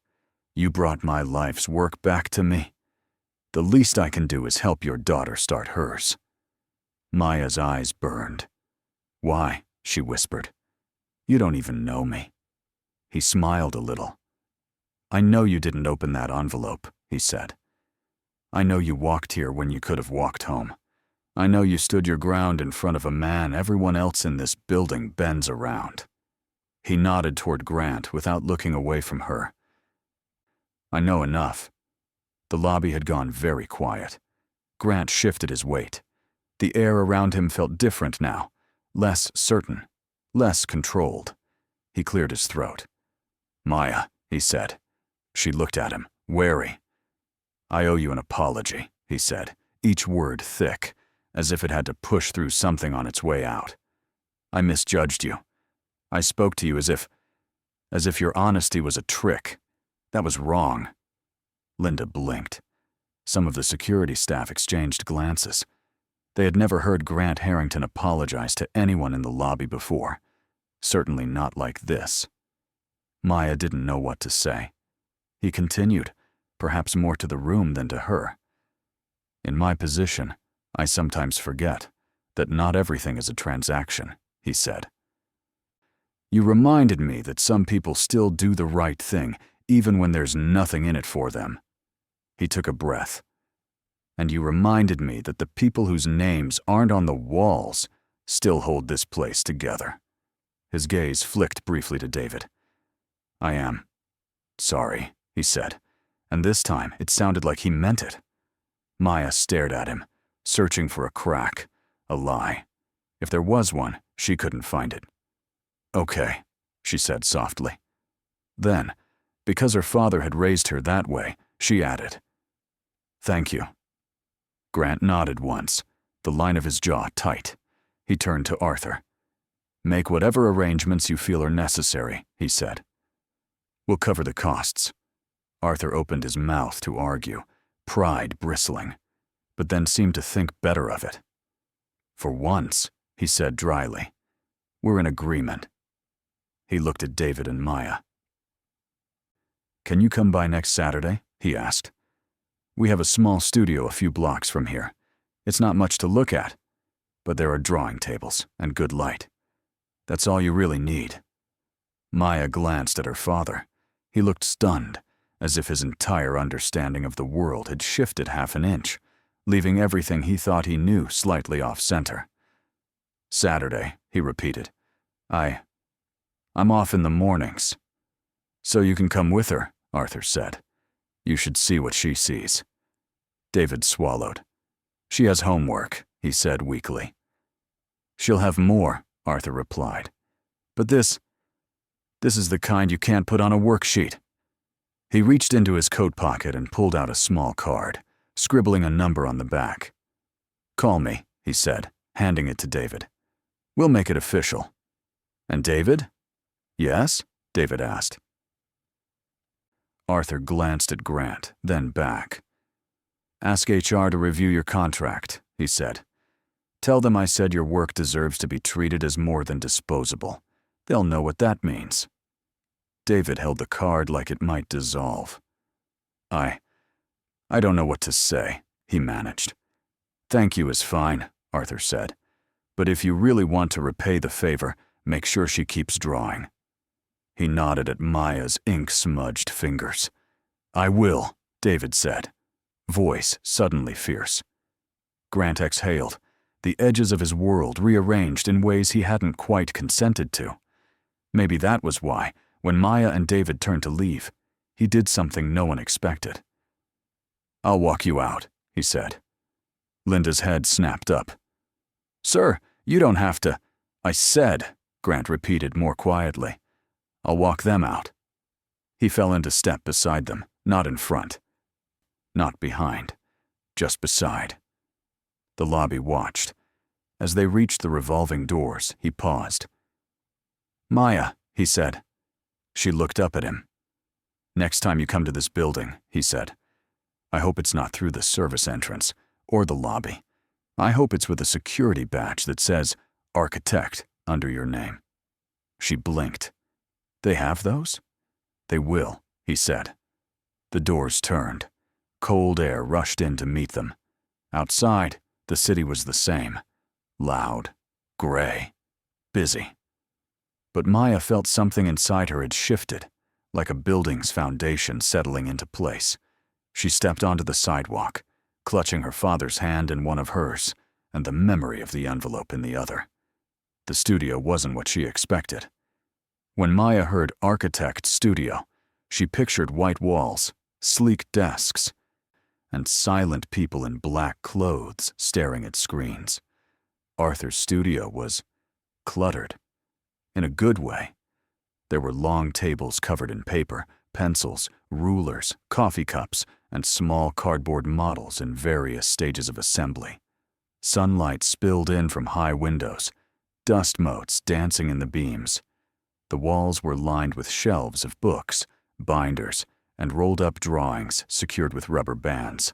You brought my life's work back to me. The least I can do is help your daughter start hers. Maya's eyes burned. Why? She whispered. You don't even know me. He smiled a little. I know you didn't open that envelope, he said. I know you walked here when you could have walked home. I know you stood your ground in front of a man everyone else in this building bends around. He nodded toward Grant without looking away from her. I know enough. The lobby had gone very quiet. Grant shifted his weight. The air around him felt different now, less certain, less controlled. He cleared his throat. Maya, he said. She looked at him, wary. I owe you an apology, he said, each word thick, as if it had to push through something on its way out. I misjudged you. I spoke to you as if your honesty was a trick. That was wrong. Linda blinked. Some of the security staff exchanged glances. They had never heard Grant Harrington apologize to anyone in the lobby before. Certainly not like this. Maya didn't know what to say. He continued, perhaps more to the room than to her. In my position, I sometimes forget that not everything is a transaction, he said. You reminded me that some people still do the right thing, even when there's nothing in it for them. He took a breath. And you reminded me that the people whose names aren't on the walls still hold this place together. His gaze flicked briefly to David. I am sorry, he said, and this time it sounded like he meant it. Maya stared at him, searching for a crack, a lie. If there was one, she couldn't find it. "Okay," she said softly. Then, because her father had raised her that way, she added, "Thank you." Grant nodded once, the line of his jaw tight. He turned to Arthur. "Make whatever arrangements you feel are necessary," he said. "We'll cover the costs." Arthur opened his mouth to argue, pride bristling, but then seemed to think better of it. "For once," he said dryly, "we're in agreement." He looked at David and Maya. "Can you come by next Saturday?" he asked. "We have a small studio a few blocks from here. It's not much to look at, but there are drawing tables and good light. That's all you really need." Maya glanced at her father. He looked stunned, as if his entire understanding of the world had shifted half an inch, leaving everything he thought he knew slightly off-center. "Saturday," he repeated. I'm off in the mornings." "So you can come with her," Arthur said. "You should see what she sees." David swallowed. "She has homework," he said weakly. "She'll have more," Arthur replied. "But this is the kind you can't put on a worksheet." He reached into his coat pocket and pulled out a small card, scribbling a number on the back. "Call me," he said, handing it to David. "We'll make it official." "And David?" "Yes?" David asked. Arthur glanced at Grant, then back. "Ask HR to review your contract," he said. "Tell them I said your work deserves to be treated as more than disposable. They'll know what that means." David held the card like it might dissolve. I don't know what to say," he managed. "Thank you is fine," Arthur said. "But if you really want to repay the favor, make sure she keeps drawing." He nodded at Maya's ink-smudged fingers. "I will," David said, voice suddenly fierce. Grant exhaled, the edges of his world rearranged in ways he hadn't quite consented to. Maybe that was why, when Maya and David turned to leave, he did something no one expected. "I'll walk you out," he said. Linda's head snapped up. "Sir, you don't have to." "I said," Grant repeated more quietly. "I'll walk them out." He fell into step beside them, not in front. Not behind, just beside. The lobby watched. As they reached the revolving doors, he paused. "Maya," he said. She looked up at him. "Next time you come to this building," he said, "I hope it's not through the service entrance or the lobby. I hope it's with a security badge that says Architect under your name." She blinked. "They have those?" "They will," he said. The doors turned. Cold air rushed in to meet them. Outside, the city was the same. Loud, gray, busy. But Maya felt something inside her had shifted, like a building's foundation settling into place. She stepped onto the sidewalk, clutching her father's hand in one of hers, and the memory of the envelope in the other. The studio wasn't what she expected. When Maya heard Architect Studio, she pictured white walls, sleek desks, and silent people in black clothes staring at screens. Arthur's studio was cluttered. In a good way. There were long tables covered in paper, pencils, rulers, coffee cups, and small cardboard models in various stages of assembly. Sunlight spilled in from high windows, dust motes dancing in the beams. The walls were lined with shelves of books, binders, and rolled-up drawings secured with rubber bands.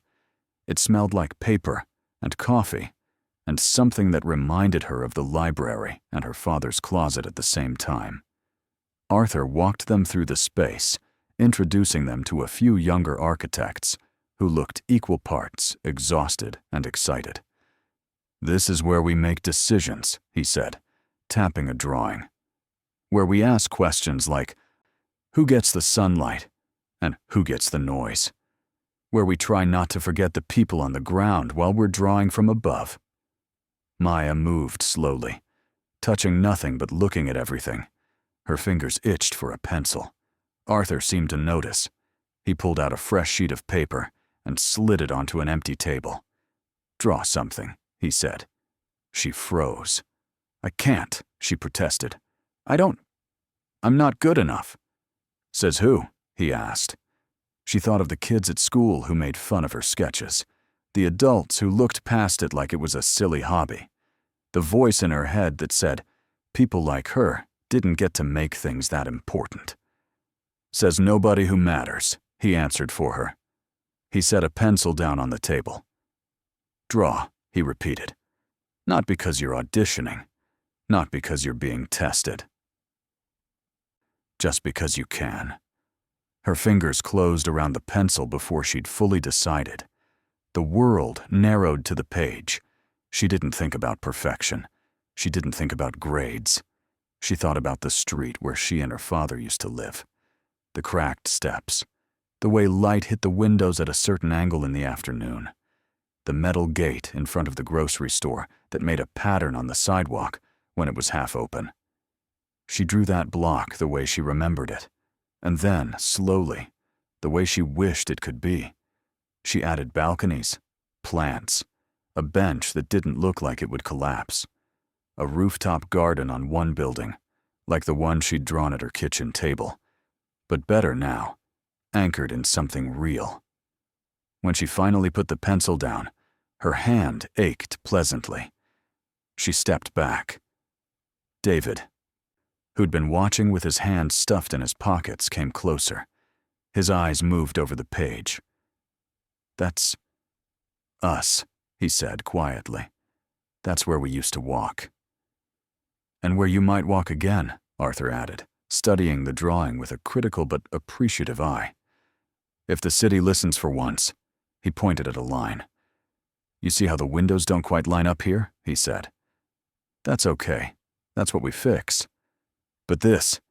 It smelled like paper and coffee, and something that reminded her of the library and her father's closet at the same time. Arthur walked them through the space, introducing them to a few younger architects who looked equal parts exhausted and excited. "This is where we make decisions," he said, tapping a drawing. "Where we ask questions like, who gets the sunlight and who gets the noise? Where we try not to forget the people on the ground while we're drawing from above." Maya moved slowly, touching nothing but looking at everything. Her fingers itched for a pencil. Arthur seemed to notice. He pulled out a fresh sheet of paper and slid it onto an empty table. "Draw something," he said. She froze. "I can't," she protested. I'm not good enough." "Says who?" he asked. She thought of the kids at school who made fun of her sketches, the adults who looked past it like it was a silly hobby, the voice in her head that said people like her didn't get to make things that important. "Says nobody who matters," he answered for her. He set a pencil down on the table. "Draw," he repeated. "Not because you're auditioning, not because you're being tested. Just because you can." Her fingers closed around the pencil before she'd fully decided. The world narrowed to the page. She didn't think about perfection. She didn't think about grades. She thought about the street where she and her father used to live. The cracked steps. The way light hit the windows at a certain angle in the afternoon. The metal gate in front of the grocery store that made a pattern on the sidewalk when it was half open. She drew that block the way she remembered it, and then, slowly, the way she wished it could be. She added balconies, plants, a bench that didn't look like it would collapse, a rooftop garden on one building, like the one she'd drawn at her kitchen table, but better now, anchored in something real. When she finally put the pencil down, her hand ached pleasantly. She stepped back. David, who'd been watching with his hands stuffed in his pockets, came closer. His eyes moved over the page. "That's us," he said quietly. "That's where we used to walk." "And where you might walk again," Arthur added, studying the drawing with a critical but appreciative eye. "If the city listens for once," he pointed at a line. "You see how the windows don't quite line up here?" he said. "That's okay. That's what we fix. But this,"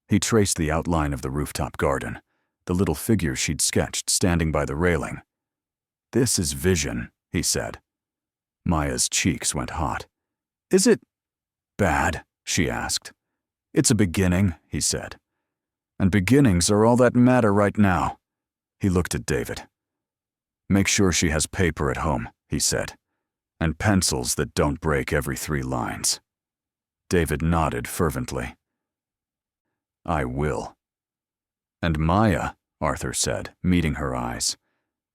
he traced the outline of the rooftop garden, the little figures she'd sketched standing by the railing. "This is vision," he said. Maya's cheeks went hot. "Is it bad?" she asked. "It's a beginning," he said. "And beginnings are all that matter right now." He looked at David. "Make sure she has paper at home," he said, "and pencils that don't break every 3 lines." David nodded fervently. "I will." "And Maya," Arthur said, meeting her eyes,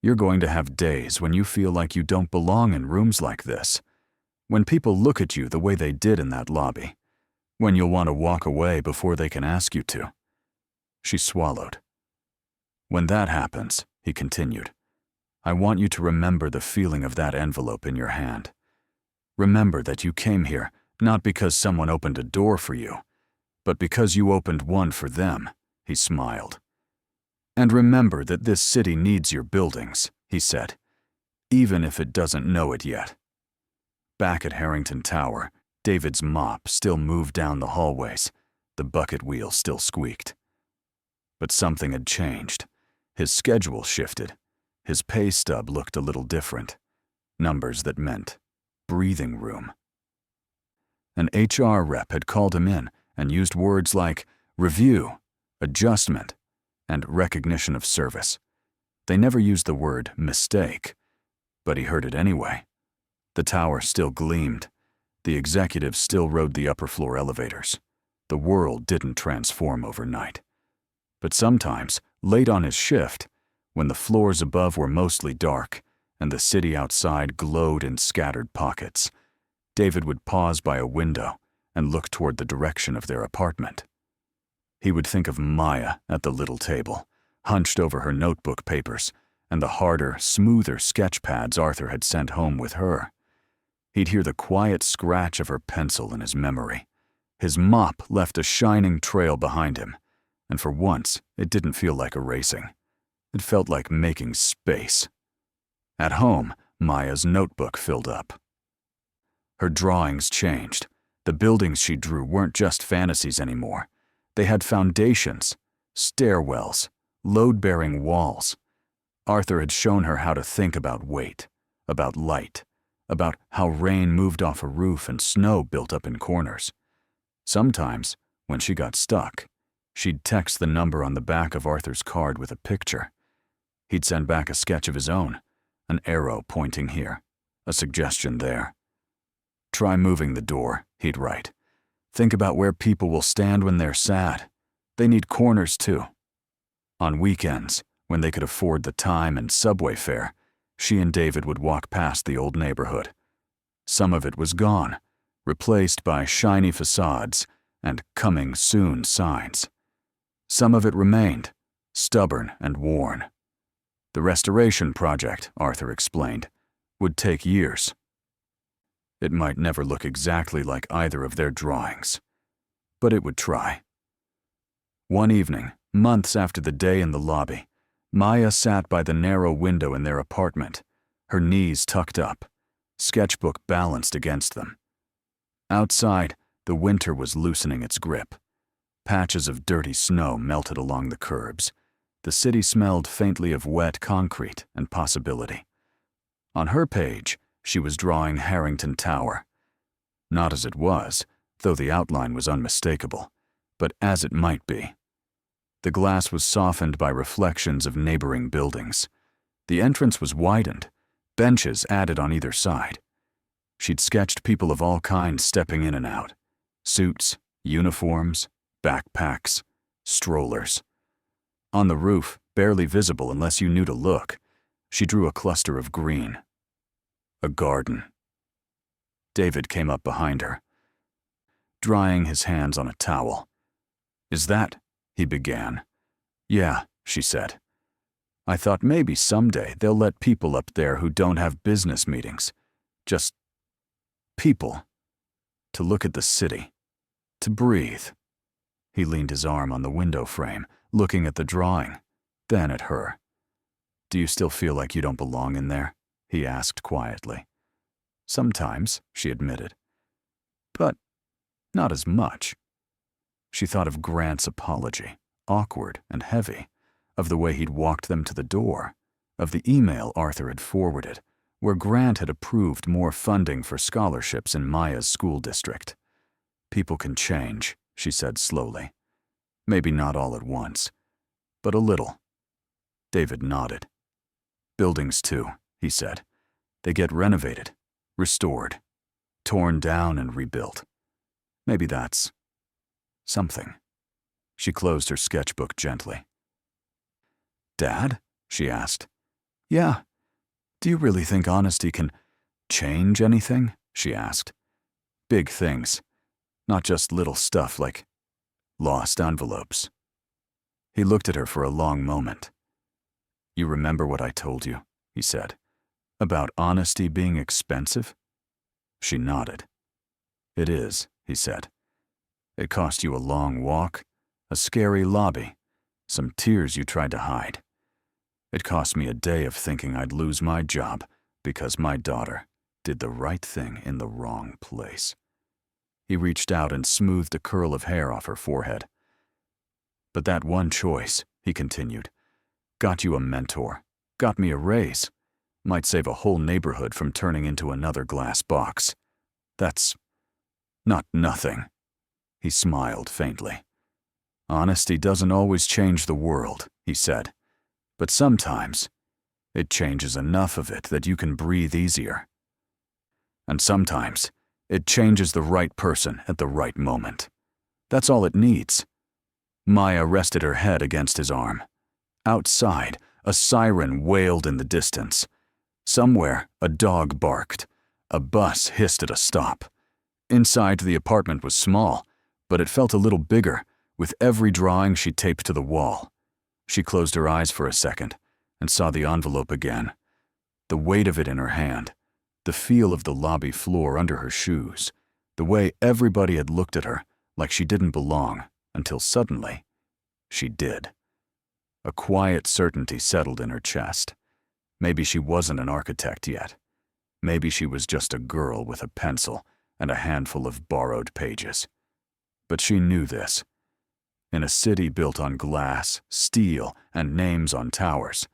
"you're going to have days when you feel like you don't belong in rooms like this, when people look at you the way they did in that lobby, when you'll want to walk away before they can ask you to." She swallowed. "When that happens," he continued, "I want you to remember the feeling of that envelope in your hand. Remember that you came here not because someone opened a door for you, but because you opened one for them," he smiled. "And remember that this city needs your buildings," he said, "even if it doesn't know it yet." Back at Harrington Tower, David's mop still moved down the hallways. The bucket wheel still squeaked. But something had changed. His schedule shifted. His pay stub looked a little different. Numbers that meant breathing room. An HR rep had called him in and used words like review, adjustment, and recognition of service. They never used the word mistake, but he heard it anyway. The tower still gleamed. The executives still rode the upper floor elevators. The world didn't transform overnight. But sometimes, late on his shift, when the floors above were mostly dark and the city outside glowed in scattered pockets, David would pause by a window and look toward the direction of their apartment. He would think of Maya at the little table, hunched over her notebook papers and the harder, smoother sketch pads Arthur had sent home with her. He'd hear the quiet scratch of her pencil in his memory. His mop left a shining trail behind him, and for once, it didn't feel like erasing. It felt like making space. At home, Maya's notebook filled up. Her drawings changed. The buildings she drew weren't just fantasies anymore. They had foundations, stairwells, load-bearing walls. Arthur had shown her how to think about weight, about light, about how rain moved off a roof and snow built up in corners. Sometimes, when she got stuck, she'd text the number on the back of Arthur's card with a picture. He'd send back a sketch of his own, an arrow pointing here, a suggestion there. Try moving the door, he'd write. Think about where people will stand when they're sad. They need corners too. On weekends, when they could afford the time and subway fare, she and David would walk past the old neighborhood. Some of it was gone, replaced by shiny facades and coming soon signs. Some of it remained, stubborn and worn. The restoration project, Arthur explained, would take years. It might never look exactly like either of their drawings, but it would try. One evening, months after the day in the lobby, Maya sat by the narrow window in their apartment, her knees tucked up, sketchbook balanced against them. Outside, the winter was loosening its grip. Patches of dirty snow melted along the curbs. The city smelled faintly of wet concrete and possibility. On her page, she was drawing Harrington Tower. Not as it was, though the outline was unmistakable, but as it might be. The glass was softened by reflections of neighboring buildings. The entrance was widened, benches added on either side. She'd sketched people of all kinds stepping in and out. Suits, uniforms, backpacks, strollers. On the roof, barely visible unless you knew to look, she drew a cluster of green. A garden. David came up behind her, drying his hands on a towel. "Is that?" he began. "Yeah," she said. "I thought maybe someday they'll let people up there who don't have business meetings. Just people. To look at the city. To breathe." He leaned his arm on the window frame, looking at the drawing, then at her. "Do you still feel like you don't belong in there?" he asked quietly. "Sometimes," she admitted. "But not as much." She thought of Grant's apology, awkward and heavy, of the way he'd walked them to the door, of the email Arthur had forwarded, where Grant had approved more funding for scholarships in Maya's school district. "People can change," she said slowly. "Maybe not all at once, but a little." David nodded. "Buildings too," he said. "They get renovated, restored, torn down and rebuilt. Maybe that's something." She closed her sketchbook gently. "Dad?" she asked. "Yeah. Do you really think honesty can change anything?" she asked. "Big things, not just little stuff like lost envelopes." He looked at her for a long moment. "You remember what I told you," he said, "about honesty being expensive?" She nodded. "It is," he said. "It cost you a long walk, a scary lobby, some tears you tried to hide. It cost me a day of thinking I'd lose my job because my daughter did the right thing in the wrong place." He reached out and smoothed a curl of hair off her forehead. "But that one choice," he continued, "got you a mentor, got me a raise, might save a whole neighborhood from turning into another glass box. That's not nothing." He smiled faintly. "Honesty doesn't always change the world," he said, "but sometimes it changes enough of it that you can breathe easier. And sometimes it changes the right person at the right moment. That's all it needs." Maya rested her head against his arm. Outside, a siren wailed in the distance. Somewhere, a dog barked. A bus hissed at a stop. Inside, the apartment was small, but it felt a little bigger, with every drawing she taped to the wall. She closed her eyes for a second and saw the envelope again. The weight of it in her hand, the feel of the lobby floor under her shoes, the way everybody had looked at her like she didn't belong, until suddenly, she did. A quiet certainty settled in her chest. Maybe she wasn't an architect yet. Maybe she was just a girl with a pencil and a handful of borrowed pages. But she knew this. In a city built on glass, steel, and names on towers,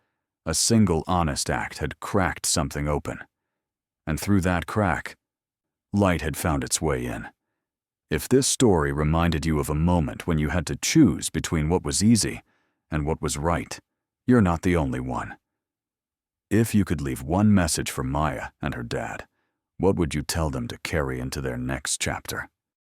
a single honest act had cracked something open. And through that crack, light had found its way in. If this story reminded you of a moment when you had to choose between what was easy and what was right, you're not the only one. If you could leave one message for Maya and her dad, what would you tell them to carry into their next chapter?